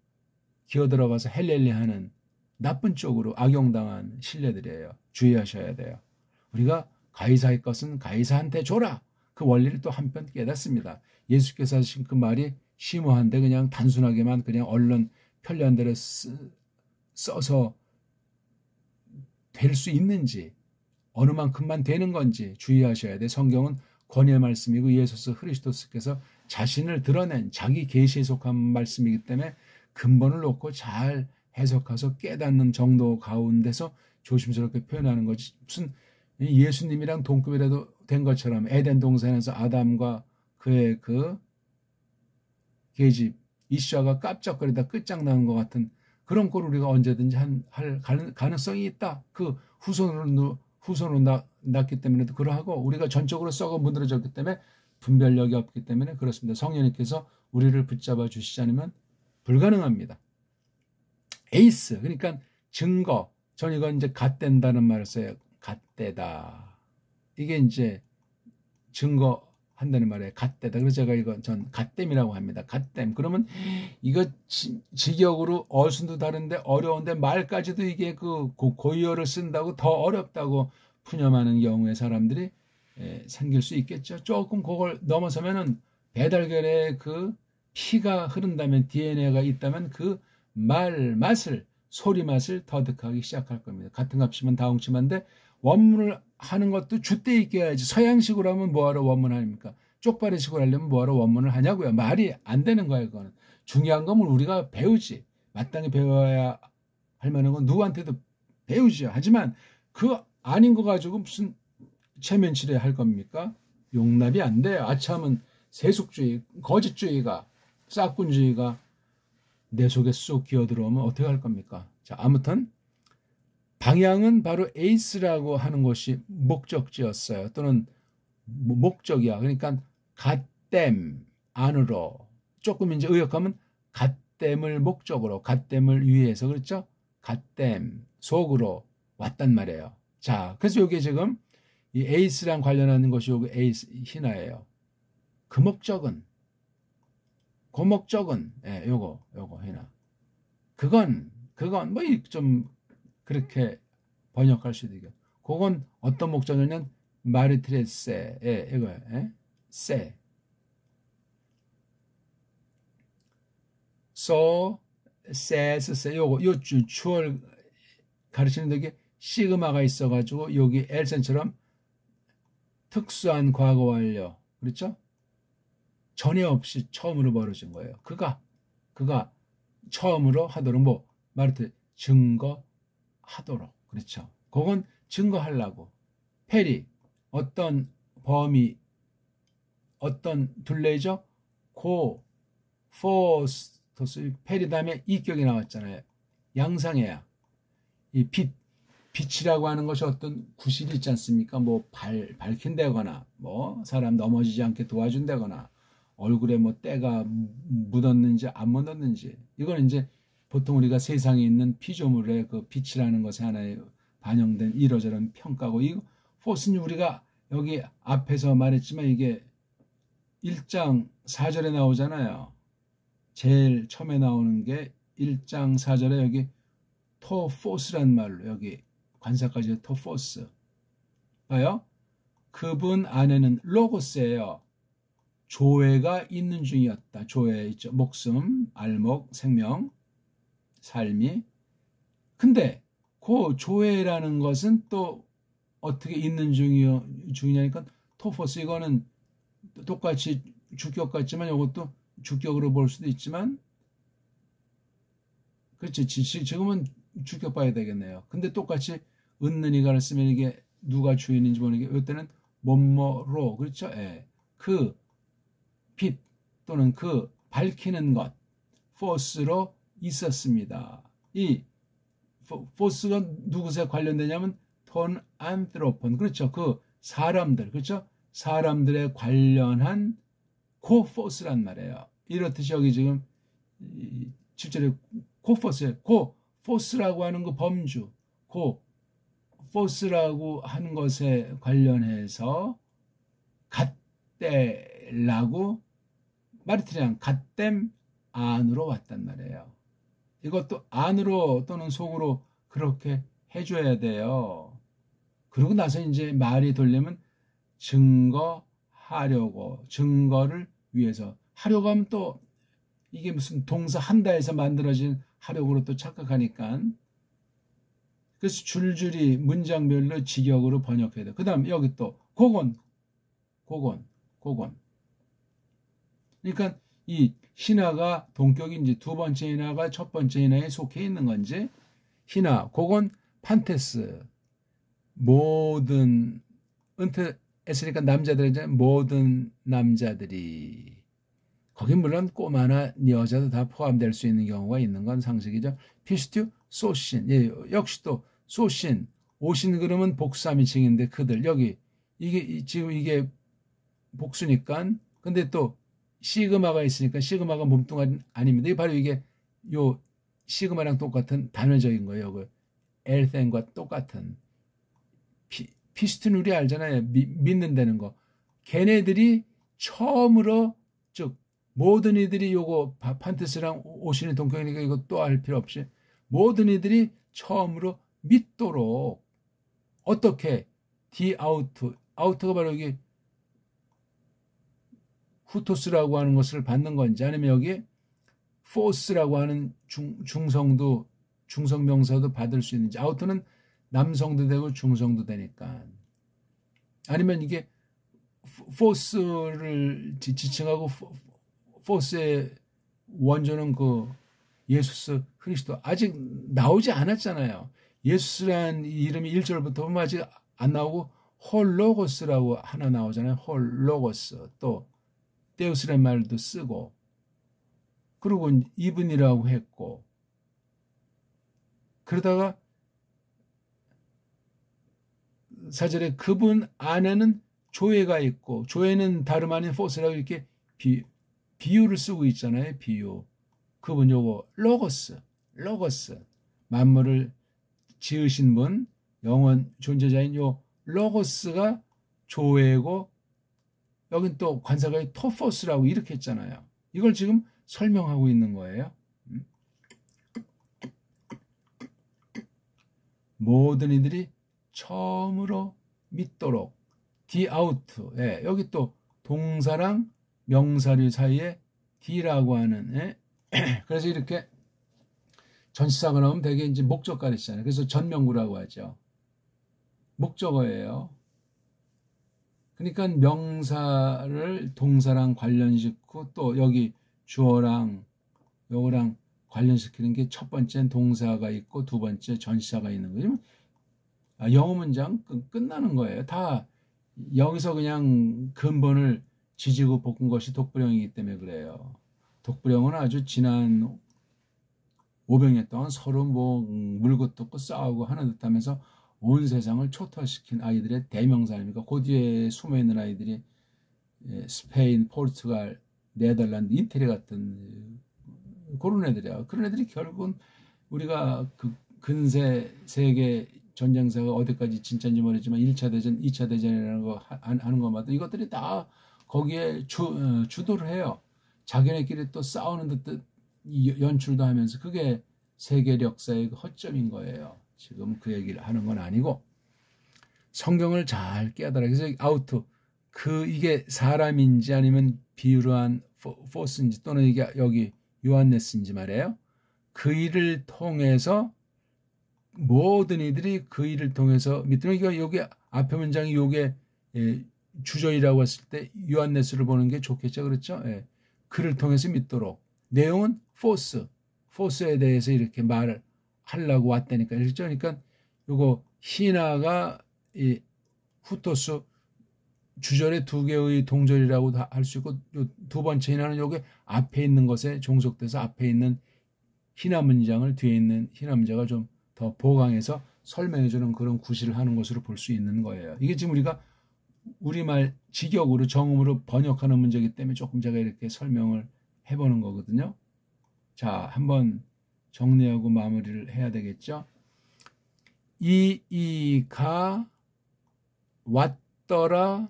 기어들어가서 헬렐레 하는 나쁜 쪽으로 악용당한 신뢰들이에요. 주의하셔야 돼요. 우리가 가이사의 것은 가이사한테 줘라. 그 원리를 또 한편 깨닫습니다. 예수께서 하신 그 말이 심오한데 그냥 단순하게만 그냥 언론 편리한 대로 써서 될 수 있는지 어느 만큼만 되는 건지 주의하셔야 돼. 성경은 권위의 말씀이고 예수 그리스도께서 자신을 드러낸 자기 계시에 속한 말씀이기 때문에 근본을 놓고 잘 해석해서 깨닫는 정도 가운데서 조심스럽게 표현하는 거지. 무슨 예수님이랑 동급이라도 된 것처럼 에덴 동산에서 아담과 그의 그 계집 이샤가 깜짝거리다 끝장나는 것 같은 그런 꼴을 우리가 언제든지 할 가능성이 있다. 그 후손으로 낳기 때문에도 그러하고 우리가 전적으로 썩어 문드러졌기 때문에 분별력이 없기 때문에 그렇습니다. 성령님께서 우리를 붙잡아 주시지 않으면 불가능합니다. 에이스 그러니까 증거. 전 이건 이제 갓된다는 말을 써요. 갓되다. 이게 이제 증거한다는 말이에요. 갓되다. 그래서 제가 이건 전 갓댐이라고 합니다. 갓댐. 그러면 이거 직역으로 어순도 다른데 어려운데 말까지도 이게 그 고유어를 쓴다고 더 어렵다고 푸념하는 경우에 사람들이 생길 수 있겠죠. 조금 그걸 넘어서면은 배달결에 그 피가 흐른다면 DNA가 있다면 그 맛을 소리 맛을 터득하기 시작할 겁니다. 같은 값이면 다홍치만데 원문을 하는 것도 줏대 있게 해야지. 서양식으로 하면 뭐하러 원문을 합니까? 쪽발이식으로 하려면 뭐하러 원문을 하냐고요. 말이 안 되는 거예요. 그거는. 중요한 건 우리가 배우지. 마땅히 배워야 할 만한 건 누구한테도 배우죠. 하지만 그 아닌 거 가지고 무슨 체면치레 할 겁니까? 용납이 안 돼요. 아참은 세속주의, 거짓주의가, 싹군주의가 내 속에 쑥 기어들어오면 어떻게 할 겁니까? 자, 아무튼 방향은 바로 에이스라고 하는 것이 목적지였어요. 또는 목적이야. 그러니까 갓댐 안으로 조금 이제 의역하면 갓댐을 목적으로 갓댐을 위해서 그렇죠? 갓댐 속으로 왔단 말이에요. 자, 그래서 이게 지금 이 에이스랑 관련하는 것이 여기 에이스 희나예요. 그 목적은 예, 요거 희나. 그건 뭐 좀 그렇게 번역할 수도 있고. 그건 어떤 목적이냐면 마르트레세, 이거예요. 세. so, says, 요 주어를 가르치는 데게 시그마가 있어가지고 여기 엘센처럼 특수한 과거 완료. 그렇죠? 전에 없이 처음으로 벌어진 거예요. 그가 처음으로 하도록 뭐 마르트 증거하도록. 그렇죠. 그건 증거하려고. 페리 어떤 범위 어떤 둘레죠? 포스토스 페리 다음에 이격이 나왔잖아요. 양상해야. 이 빛이라고 하는 것이 어떤 구실이 있지 않습니까? 뭐 밝힌다거나 뭐 사람 넘어지지 않게 도와준다거나 얼굴에 뭐 때가 묻었는지 안 묻었는지 이건 이제 보통 우리가 세상에 있는 피조물의 그 빛이라는 것에 하나의 반영된 이러저런 평가고 이 포스는 우리가 여기 앞에서 말했지만 이게 1장 4절에 나오잖아요. 제일 처음에 나오는 게 1장 4절에 여기 토포스란 말로 여기 관사까지 토포스. 봐요. 그분 안에는 로고스예요. 조회가 있는 중이었다. 조회 있죠. 목숨, 알목, 생명, 삶이. 근데 그 조회라는 것은 또 어떻게 있는 중이냐니까 토포스 이거는 똑같이 주격 같지만 이것도 주격으로 볼 수도 있지만 그렇지. 지금은 주격 봐야 되겠네요. 근데 똑같이 은는이가를 쓰면 이게 누가 주인인지 보는 게 이때는 뭐뭐로 그렇죠. 예. 그 빛 또는 그 밝히는 것 포스로 있었습니다. 이 포스가 누구에 관련되냐면 톤 안트로폰 그렇죠. 그 사람들 그렇죠. 사람들에 관련한 그 포스란 말이에요. 이렇듯이 여기 지금 7절에 코포스에 그 포스라고 하는 그 범주 그 포스라고 하는 것에 관련해서 갓데라고 마르티리안 갓댐 안으로 왔단 말이에요. 이것도 안으로 또는 속으로 그렇게 해줘야 돼요. 그러고 나서 이제 말이 돌리면 증거하려고 증거를 위해서 하려고 하면 또 이게 무슨 동사 한다에서 만들어진 하려고로 또 착각하니까 그래서 줄줄이 문장별로 직역으로 번역해야 돼. 그 다음 여기 또 고건 그러니까 이 신하가 동격인지 두 번째 인하가 첫 번째 인하에 속해 있는 건지 신하, 고건, 판테스 모든 은퇴 했으니까 남자들이죠. 모든 남자들이 거기 물론 꼬마나 여자도 다 포함될 수 있는 경우가 있는 건 상식이죠. 피스튜 소신 예, 역시 또 소신 오신 그러면 복수함이칭인데 그들 여기 이게 지금 이게 복수니까 근데 또 시그마가 있으니까 시그마가 몸뚱아리 아닙니다. 이게 바로 이게 요 시그마랑 똑같은 단어적인 거예요. 그 엘센과 똑같은 피스트는 우리 알잖아요. 믿는다는 거. 걔네들이 처음으로 즉 모든 이들이 요거 판테스랑 오시는 동격이니까 이거 또 알 필요 없이 모든 이들이 처음으로 믿도록 어떻게 아우트가 바로 여기 후토스라고 하는 것을 받는 건지 아니면 여기 포스라고 하는 중성명사도 받을 수 있는지 아우트는 남성도 되고 중성도 되니까 아니면 이게 포스를 지칭하고 포스의 원조는 그 예수스 그리스도 아직 나오지 않았잖아요. 예수스란 이름이 1절부터 보면 아직 안 나오고 홀로고스라고 하나 나오잖아요. 홀로고스 또 데우스란 말도 쓰고 그리고 이분이라고 했고 그러다가 4절에 그분 안에는 조회가 있고 조회는 다름 아닌 포스라고 이렇게 비유를 쓰고 있잖아요. 비유. 그분 요거 로고스 만물을 지으신 분 영원 존재자인 요 로고스가 조회고 여긴 또 관사가 토포스라고 이렇게 했잖아요. 이걸 지금 설명하고 있는 거예요. 모든 이들이 처음으로 믿도록 디아우트 예, 여기 또 동사랑 명사류 사이에 디라고 하는 예? 그래서 이렇게 전치사가 나오면 대개 이제 목적가를 쓰잖아요. 그래서 전명구라고 하죠. 목적어예요. 그러니까 명사를 동사랑 관련시키고 또 여기 주어랑 요거랑 관련시키는 게 첫 번째는 동사가 있고 두 번째 전치사가 있는 거죠. 영어 문장 끝나는 거예요. 다 여기서 그냥 근본을 지지고 볶은 것이 독불형이기 때문에 그래요. 독불형은 아주 지난 500년 동안 서로 뭐 물고 뜯고 싸우고 하는 듯하면서 온 세상을 초토화시킨 아이들의 대명사 아닙니까? 그 뒤에 숨어있는 아이들이 스페인, 포르투갈, 네덜란드, 이태리 같은 그런 애들이야. 그런 애들이 결국은 우리가 그 근세 세계 전쟁사가 어디까지 진짜인지 모르지만 1차 대전, 2차 대전이라는 거 하는 것마다 이것들이 다 거기에 주도를 해요. 자기네끼리 또 싸우는 듯 연출도 하면서 그게 세계 역사의 허점인 거예요. 지금 그 얘기를 하는 건 아니고 성경을 잘 깨달아. 그래서 아우트 이게 사람인지 아니면 비유한 포스인지 또는 이게 여기 요한네스인지 말이에요. 그 일을 통해서 모든 이들이 그 일을 통해서 믿는 게 여기 앞에 문장이 요게 주저이라고 했을 때 요한네스를 보는 게 좋겠죠. 그렇죠? 예. 그를 통해서 믿도록. 내용은 포스에 대해서 이렇게 말을 하려고 왔다니까. 그렇죠? 그러니까 요거 히나가 이 후토스 주절의 두 개의 동절이라고도 할 수 있고 요 두 번째 히나는 요게 앞에 있는 것에 종속돼서 앞에 있는 히나 문장을 뒤에 있는 히나 문장을 좀 더 보강해서 설명해주는 그런 구실을 하는 것으로 볼 수 있는 거예요. 이게 지금 우리가 우리말 직역으로 정음으로 번역하는 문제이기 때문에 조금 제가 이렇게 설명을 해보는 거거든요. 자, 한번 정리하고 마무리를 해야 되겠죠. 이가 왔더라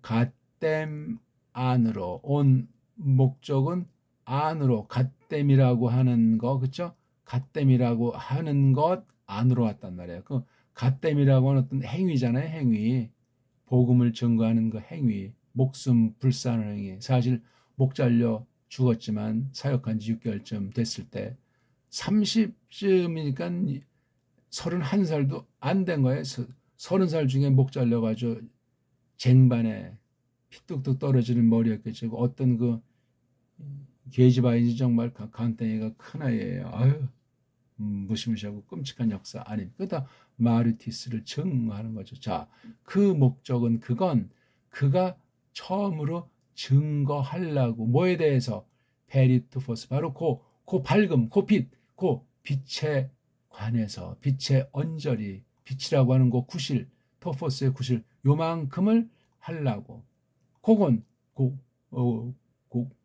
갓댐 안으로 온 목적은 안으로 갓댐이라고 하는 거 그렇죠? 갓댐이라고 하는 것 안으로 왔단 말이에요. 그 갓댐이라고 하는 어떤 행위잖아요. 행위. 복음을 증거하는 그 행위. 목숨 불사하는 행위. 사실 목 잘려 죽었지만 사역한 지 6개월쯤 됐을 때 30쯤이니까 31살도 안 된 거예요. 30살 중에 목 잘려가지고 쟁반에 피 뚝뚝 떨어지는 머리였겠죠. 어떤 그 계집아이지 정말 간땡이가 큰 아이예요. 아유, 무시무시하고 끔찍한 역사 아닙니까? 그다 마르티스를 증거하는 거죠. 자, 그 목적은 그가 처음으로 증거하려고 뭐에 대해서 페리투포스 바로 그 밝음, 그 빛, 그 빛에 관해서 빛의 언저리, 빛이라고 하는 그 구실, 토포스의 구실 요만큼을 하려고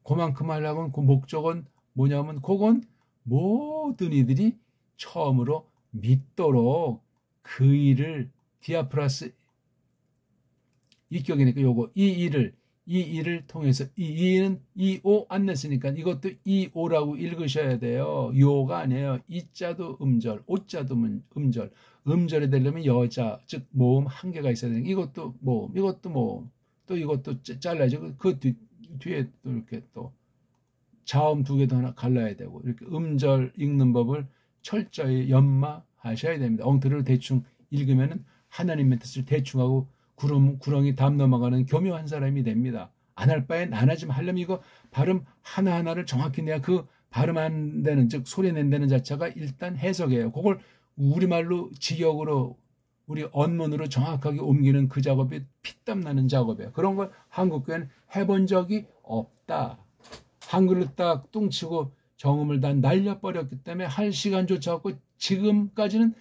그만큼 하려고 그 목적은 뭐냐면 그건 모든 이들이 처음으로 믿도록 그 일을 디아프라스 이격이니까 요거 이 일을 통해서 이 일은 이오 안 냈으니까 이것도 이오라고 읽으셔야 돼요. 요가 아니에요. 이자도 음절, 오자도 음절. 음절이 되려면 여자 즉 모음 한 개가 있어야 되는 이것도 모음, 이것도 모음. 또 이것도 잘라야죠. 그 뒤에 또 이렇게 또 자음 두 개도 하나 갈라야 되고 이렇게 음절 읽는 법을 철저히 연마하셔야 됩니다. 엉터리로 대충 읽으면은 하나님의 뜻을 대충 하고 구렁이 담 넘어가는 교묘한 사람이 됩니다. 안 할 바엔 안 하지만 하려면 이거 발음 하나하나를 정확히 내야 그 발음 안 되는 즉 소리 낸다는 자체가 일단 해석이에요. 그걸 우리말로 직역으로 우리 언문으로 정확하게 옮기는 그 작업이 피땀 나는 작업이에요. 그런 걸 한국교회는 해본 적이 없다. 한글로 딱 뚱치고 정음을 다 날려버렸기 때문에 할 시간조차 없고 지금까지는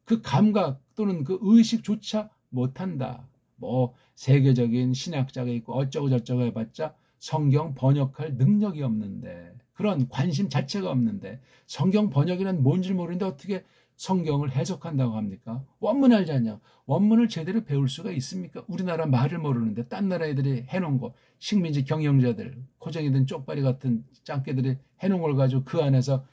그 감각 또는 그 의식조차 못한다. 뭐 세계적인 신학자가 있고 어쩌고 저쩌고 해봤자 성경 번역할 능력이 없는데 그런 관심 자체가 없는데 성경 번역이란 뭔지 모르는데 어떻게 성경을 해석한다고 합니까? 원문 알지 않냐? 원문을 제대로 배울 수가 있습니까? 우리나라 말을 모르는데 딴 나라 애들이 해놓은 거 식민지 경영자들 코쟁이든 쪽발이 같은 짱깨들이 해놓은 걸 가지고 그 안에서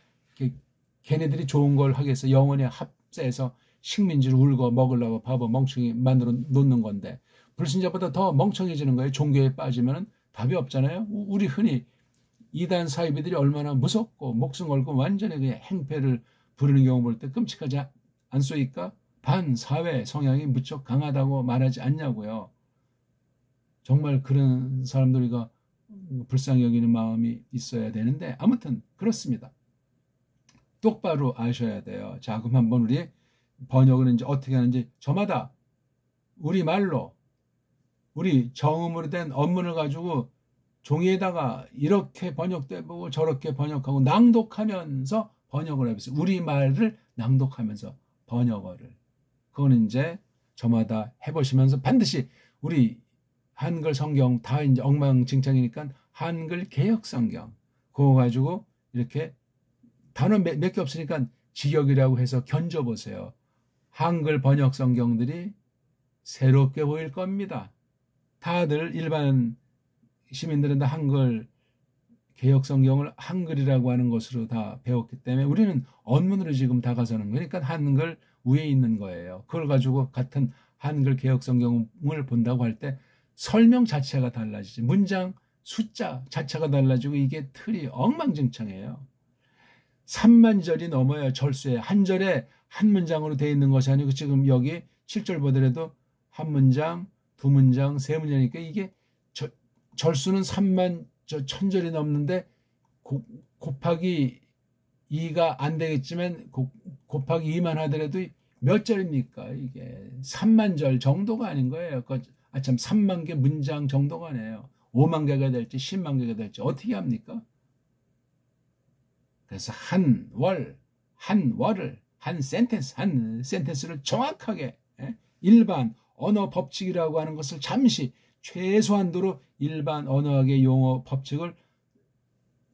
걔네들이 좋은 걸 하겠어 영원히 합세해서 식민지를 울고 먹으려고 바보 멍청이 만들어 놓는 건데 불신자보다 더 멍청해지는 거예요. 종교에 빠지면 답이 없잖아요. 우리 흔히 이단 사이비들이 얼마나 무섭고 목숨 걸고 완전히 그냥 행패를 부르는 경우 볼 때 끔찍하지 않소이까? 반사회 성향이 무척 강하다고 말하지 않냐고요. 정말 그런 사람들과 불쌍히 여기는 마음이 있어야 되는데 아무튼 그렇습니다. 똑바로 아셔야 돼요. 자, 그럼 한번 우리 번역을 이제 어떻게 하는지 저마다 우리말로 우리 정음으로 된 언문을 가지고 종이에다가 이렇게 번역도 해보고 저렇게 번역하고 낭독하면서 번역을 해보세요. 우리말을 낭독하면서 번역어를. 그거는 이제 저마다 해보시면서 반드시 우리 한글 성경 다 이제 엉망진창이니까 한글 개역 성경 그거 가지고 이렇게 단어 몇 개 없으니까 직역이라고 해서 견져보세요. 한글 번역 성경들이 새롭게 보일 겁니다. 다들 일반 시민들은 다 한글 개역 성경을 한글이라고 하는 것으로 다 배웠기 때문에 우리는 언문으로 지금 다가서는 거니까 한글 위에 있는 거예요. 그걸 가지고 같은 한글 개역 성경을 본다고 할 때 설명 자체가 달라지지. 문장 숫자 자체가 달라지고 이게 틀이 엉망진창이에요. 3만 절이 넘어요. 절수에 한 절에 한 문장으로 되어 있는 것이 아니고 지금 여기 7절 보더라도 한 문장, 두 문장, 세 문장이니까 이게 절수는 3만 1000절이 넘는데 곱하기 2가 안 되겠지만 곱하기 2만 하더라도 몇 절입니까? 이게 3만 절 정도가 아닌 거예요. 참 3만 개 문장 정도가 아니에요. 5만 개가 될지 10만 개가 될지 어떻게 합니까? 그래서 한 월을 한 센텐스를 정확하게 일반 언어 법칙이라고 하는 것을 잠시 최소한도로 일반 언어학의 용어 법칙을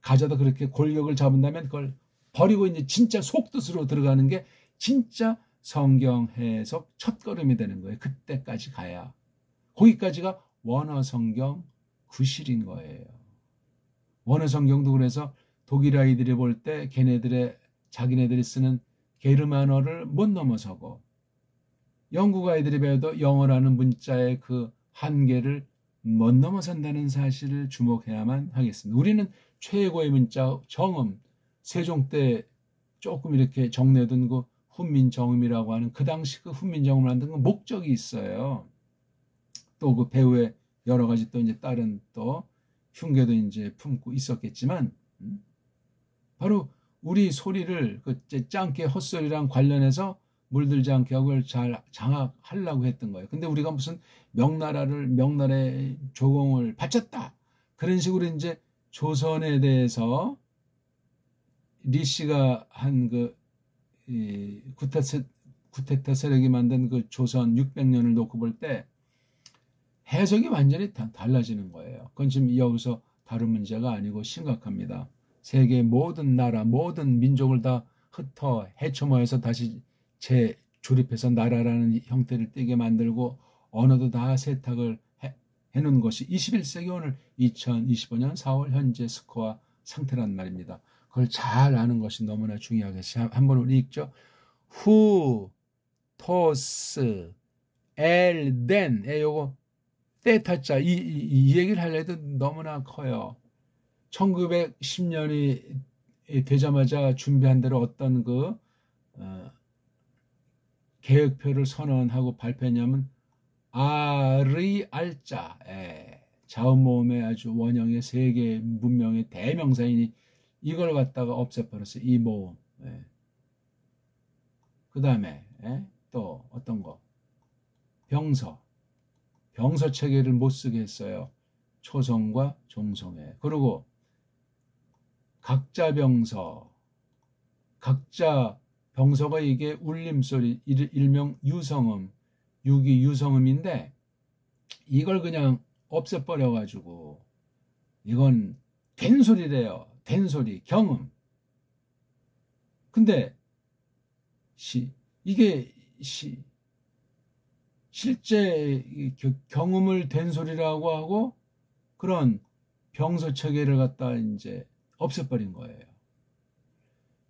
가져다 그렇게 골격을 잡은다면 그걸 버리고 이제 진짜 속뜻으로 들어가는 게 진짜 성경 해석 첫걸음이 되는 거예요. 그때까지 가야. 거기까지가 원어 성경 구실인 거예요. 원어 성경도 그래서 독일 아이들이 볼 때 자기네들이 쓰는 게르만어를 못 넘어서고 영국 아이들이 배워도 영어라는 문자의 그 한계를 못 넘어선다는 사실을 주목해야만 하겠습니다. 우리는 최고의 문자 정음, 세종 때 조금 이렇게 정내둔 그 훈민정음이라고 하는 그 당시 그 훈민정음을 만든 그 목적이 있어요. 또 그 배우의 여러 가지 또 이제 다른 또 흉계도 이제 품고 있었겠지만 바로 우리 소리를 그 짱깨 헛소리랑 관련해서 물들지 않게 하고 그걸 잘 장악하려고 했던 거예요. 근데 우리가 무슨 명나라의 조공을 바쳤다. 그런 식으로 이제 조선에 대해서 리씨가 한 그 구테타 세력이 만든 그 조선 600년을 놓고 볼 때 해석이 완전히 달라지는 거예요. 그건 지금 여기서 다른 문제가 아니고 심각합니다. 세계 모든 나라, 모든 민족을 다 흩어 해초모해서 다시 재조립해서 나라라는 형태를 띠게 만들고 언어도 다 세탁을 해놓은 것이 21세기 오늘 2025년 4월 현재 스코어 상태란 말입니다. 그걸 잘 아는 것이 너무나 중요하겠어요. 한번 우리 읽죠. Who, 토스, 엘, 덴. 요거 때타자 이 얘기를 하려도 너무나 커요. 1910년이 되자마자 준비한 대로 어떤 계획표를 선언하고 발표했냐면 알의 알자, 자음모음의 아주 원형의 세계 문명의 대명사이니 이걸 갖다가 없애버렸어요. 이 모음. 그 다음에 또 어떤 거 병서 체계를 못 쓰게 했어요. 초성과 종성에. 그리고 각자 병서가 이게 울림소리, 일명 유성음, 유기 유성음인데 이걸 그냥 없애버려가지고 이건 된소리래요. 된소리, 경음. 근데 이게 실제 경음을 된소리라고 하고 그런 병서 체계를 갖다 이제 없애버린 거예요.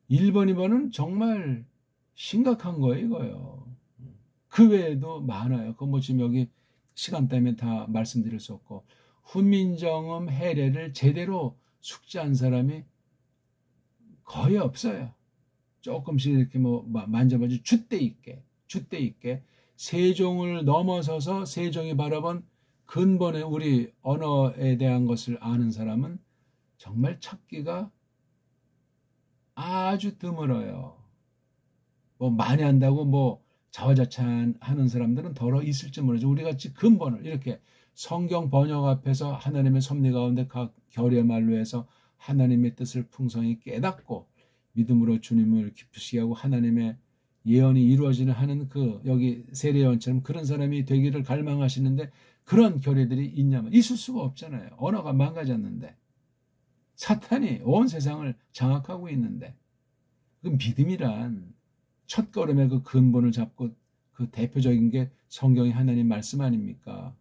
1번, 2번은 정말 심각한 거예요, 이거요. 그 외에도 많아요. 그거 뭐 지금 여기 시간 때문에 다 말씀드릴 수 없고, 훈민정음 해례를 제대로 숙지한 사람이 거의 없어요. 조금씩 이렇게 뭐 만져봐도 줏대 있게 세종을 넘어서서 세종이 바라본 근본의 우리 언어에 대한 것을 아는 사람은 정말 찾기가 아주 드물어요. 뭐 많이 한다고 뭐 자화자찬하는 사람들은 덜어 있을지 모르죠. 우리같이 근본을 이렇게 성경 번역 앞에서 하나님의 섭리 가운데 각 결의 말로 해서 하나님의 뜻을 풍성히 깨닫고 믿음으로 주님을 기쁘시게 하고 하나님의 예언이 이루어지는 하는 그 여기 세례요한처럼 그런 사람이 되기를 갈망하시는데 그런 결의들이 있냐면 있을 수가 없잖아요. 언어가 망가졌는데 사탄이 온 세상을 장악하고 있는데 그 믿음이란 첫걸음의 그 근본을 잡고 그 대표적인 게 성경의 하나님 말씀 아닙니까?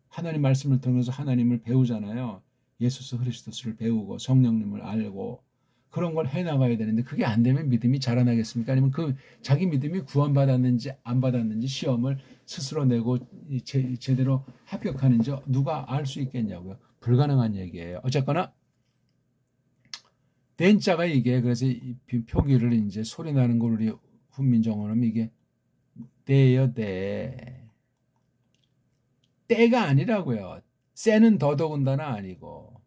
하나님 말씀을 통해서 하나님을 배우잖아요. 예수 그리스도를 배우고 성령님을 알고 그런 걸 해나가야 되는데 그게 안 되면 믿음이 자라나겠습니까? 아니면 그 자기 믿음이 구원받았는지 안 받았는지 시험을 스스로 내고 제대로 합격하는지 누가 알 수 있겠냐고요. 불가능한 얘기예요. 어쨌거나 된자가 이게 그래서 이 표기를 이제 소리 나는 걸 우리 훈민정어는 이게 때예요, 때. 때가 아니라고요. 쎄는 더더군다나 아니고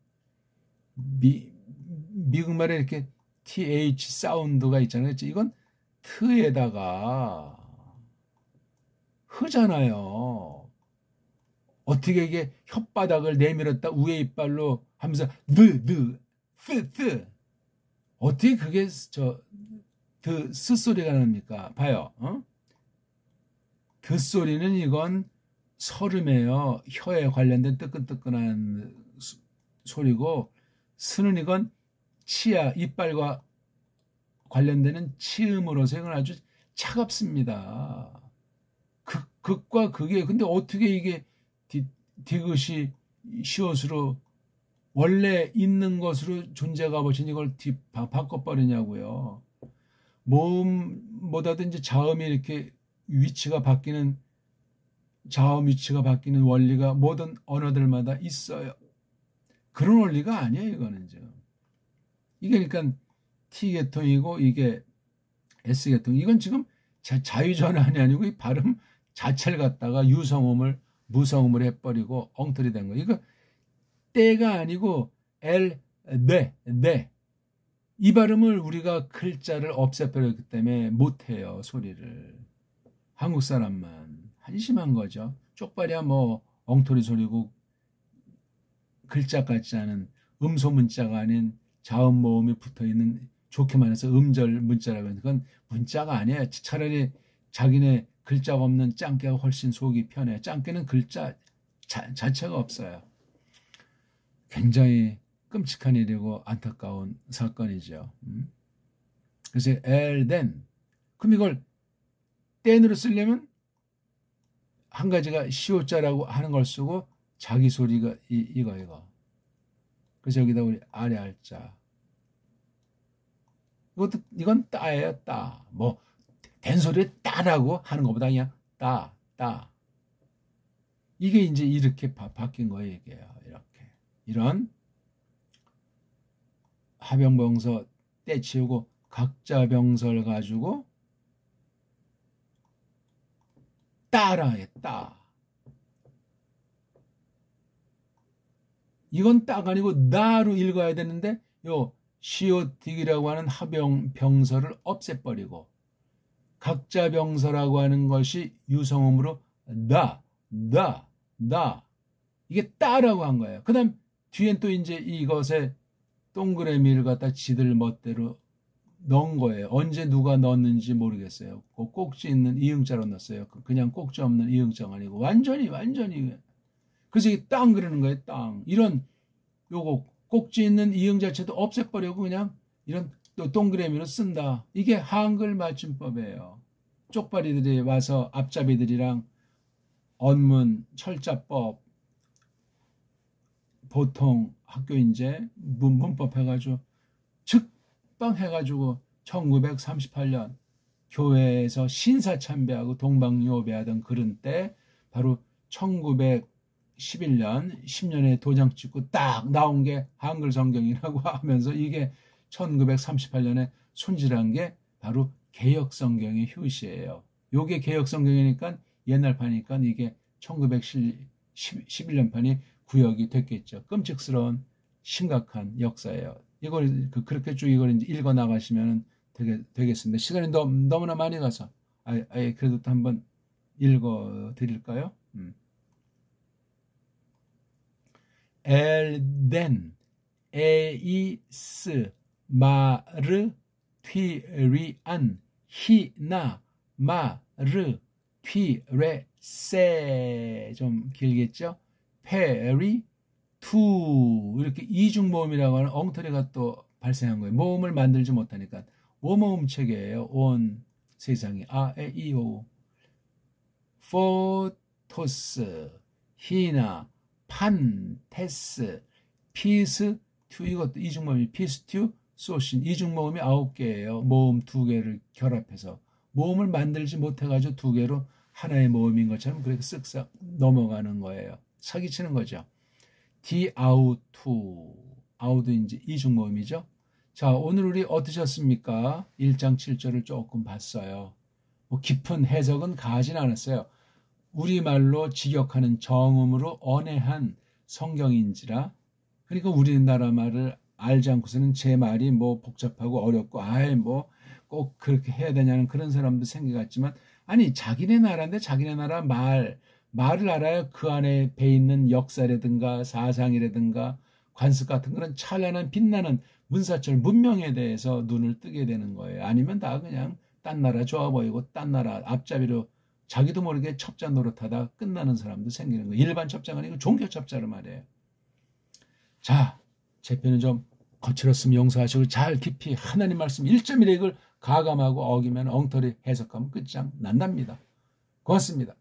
미국말에 이렇게 th 사운드가 있잖아요. 이건 트에다가 흐잖아요. 어떻게 이게 혓바닥을 내밀었다 우에 이빨로 하면서 쓰 어떻게 그게 스 소리가 납니까? 봐요. 그 소리는 이건 설음이에요. 혀에 관련된 뜨끈뜨끈한 소리고 스는 이건 치아, 이빨과 관련되는 치음으로서 이건 아주 차갑습니다. 극과 극이에요. 근데 어떻게 이게 디귿이 시옷으로 원래 있는 것으로 존재가 버친 이걸 바꿔버리냐고요. 모음보다도 이제 자음이 이렇게 위치가 바뀌는 자음 위치가 바뀌는 원리가 모든 언어들마다 있어요. 그런 원리가 아니에요, 이거는 지금. 이게 그러니까 T계통이고 이게 S계통. 이건 지금 자유전환이 아니고 이 발음 자체를 갖다가 유성음을 무성음을 해버리고 엉터리 된 거. 이거 때가 아니고 네. 이 발음을 우리가 글자를 없애버렸기 때문에 못해요, 소리를. 한국 사람만. 한심한 거죠. 쪽발이야 뭐 엉터리 소리고 글자 같지 않은 음소문자가 아닌 자음 모음이 붙어있는 좋게 말해서 음절 문자라고 하는 건 문자가 아니에요. 차라리 자기네 글자가 없는 짱깨가 훨씬 속이 편해요. 짱깨는 글자 자체가 없어요. 굉장히 끔찍한 일이고 안타까운 사건이죠. 그래서 엘덴 그럼 이걸 땐으로 쓰려면 한 가지가 시오자라고 하는 걸 쓰고 자기 소리가 이거. 그래서 여기다 우리 아래 알자. 이건 따예요, 따. 뭐 된소리를 따라고 하는 것보다 그냥 따. 이게 이제 이렇게 바뀐 거예요, 이게요. 이렇게. 이런 하병병서 떼치우고 각자 병설 가지고 따라해, 따. 이건 따가 아니고 나로 읽어야 되는데 요 시오틱이라고 하는 하병병설을 없애버리고 각자 병설하고 하는 것이 유성음으로 나 이게 따라고 한 거예요. 그 다음 뒤엔 또 이제 이것에 동그라미를 갖다 지들 멋대로 넣은 거예요. 언제 누가 넣었는지 모르겠어요. 그 꼭지 있는 이응자로 넣었어요. 그냥 꼭지 없는 이응자가 아니고 완전히 그래서 이게 땅 그러는 거예요. 땅. 이런 요거 꼭지 있는 이응 자체도 없애버리고 그냥 이런 또 동그라미로 쓴다. 이게 한글 맞춤법이에요. 쪽발이들이 와서 앞잡이들이랑 언문, 철자법, 보통 학교인재, 문법 해가지고 즉방 해가지고 1938년 교회에서 신사참배하고 동방요배하던 그런 때 바로 1911년 10년에 도장 찍고 딱 나온 게 한글 성경이라고 하면서 이게 1938년에 손질한 게 바로 개역 성경의 효시예요. 요게 개역 성경이니까 옛날 판이니까 이게 1911년 판이 구역이 됐겠죠. 끔찍스러운 심각한 역사예요. 이걸 그렇게 쭉 이걸 이제 읽어 나가시면 되겠습니다. 시간이 너무나 많이 가서 그래도 또 한번 읽어 드릴까요? 엘덴 에이스 마르 튀리안 히나 마르 튀레세 좀 길겠죠? 페리 투 이렇게 이중모음이라고 하는 엉터리가 또 발생한 거예요. 모음을 만들지 못하니까 오모음 체계예요. 온 세상이 아, 에, 이, 오 포토스, 히나, 판, 테스, 피스, 튜, 이것도 이중모음이 피스, 튜, 소신, 이중모음이 9개예요. 모음 2개를 결합해서. 모음을 만들지 못해가지고 2개로 하나의 모음인 것처럼 그렇게 쓱싹 넘어가는 거예요. 사기치는 거죠. 디아우투, 아우도 이제 이중모음이죠. 자, 오늘 우리 어떠셨습니까? 1장 7절을 조금 봤어요. 뭐 깊은 해석은 가하진 않았어요. 우리말로 직역하는 정음으로 언해한 성경인지라. 그러니까 우리나라 말을 알지 않고서는 제 말이 뭐 복잡하고 어렵고 아예 뭐 꼭 그렇게 해야 되냐는 그런 사람도 생겨갔지만, 아니 자기네 나라인데 자기네 나라 말을 알아야 그 안에 배 있는 역사라든가 사상이라든가 관습 같은 그런 찬란한 빛나는 문사철 문명에 대해서 눈을 뜨게 되는 거예요. 아니면 다 그냥 딴 나라 좋아 보이고 딴 나라 앞잡이로 자기도 모르게 첩자 노릇하다 끝나는 사람도 생기는 거예요. 일반 첩자가 아니고 종교 첩자를 말이에요. 자, 제 편은 좀 거칠었으면 용서하시고 잘 깊이 하나님 말씀 1.1획을 가감하고 어기면 엉터리 해석하면 끝장 난답니다. 고맙습니다.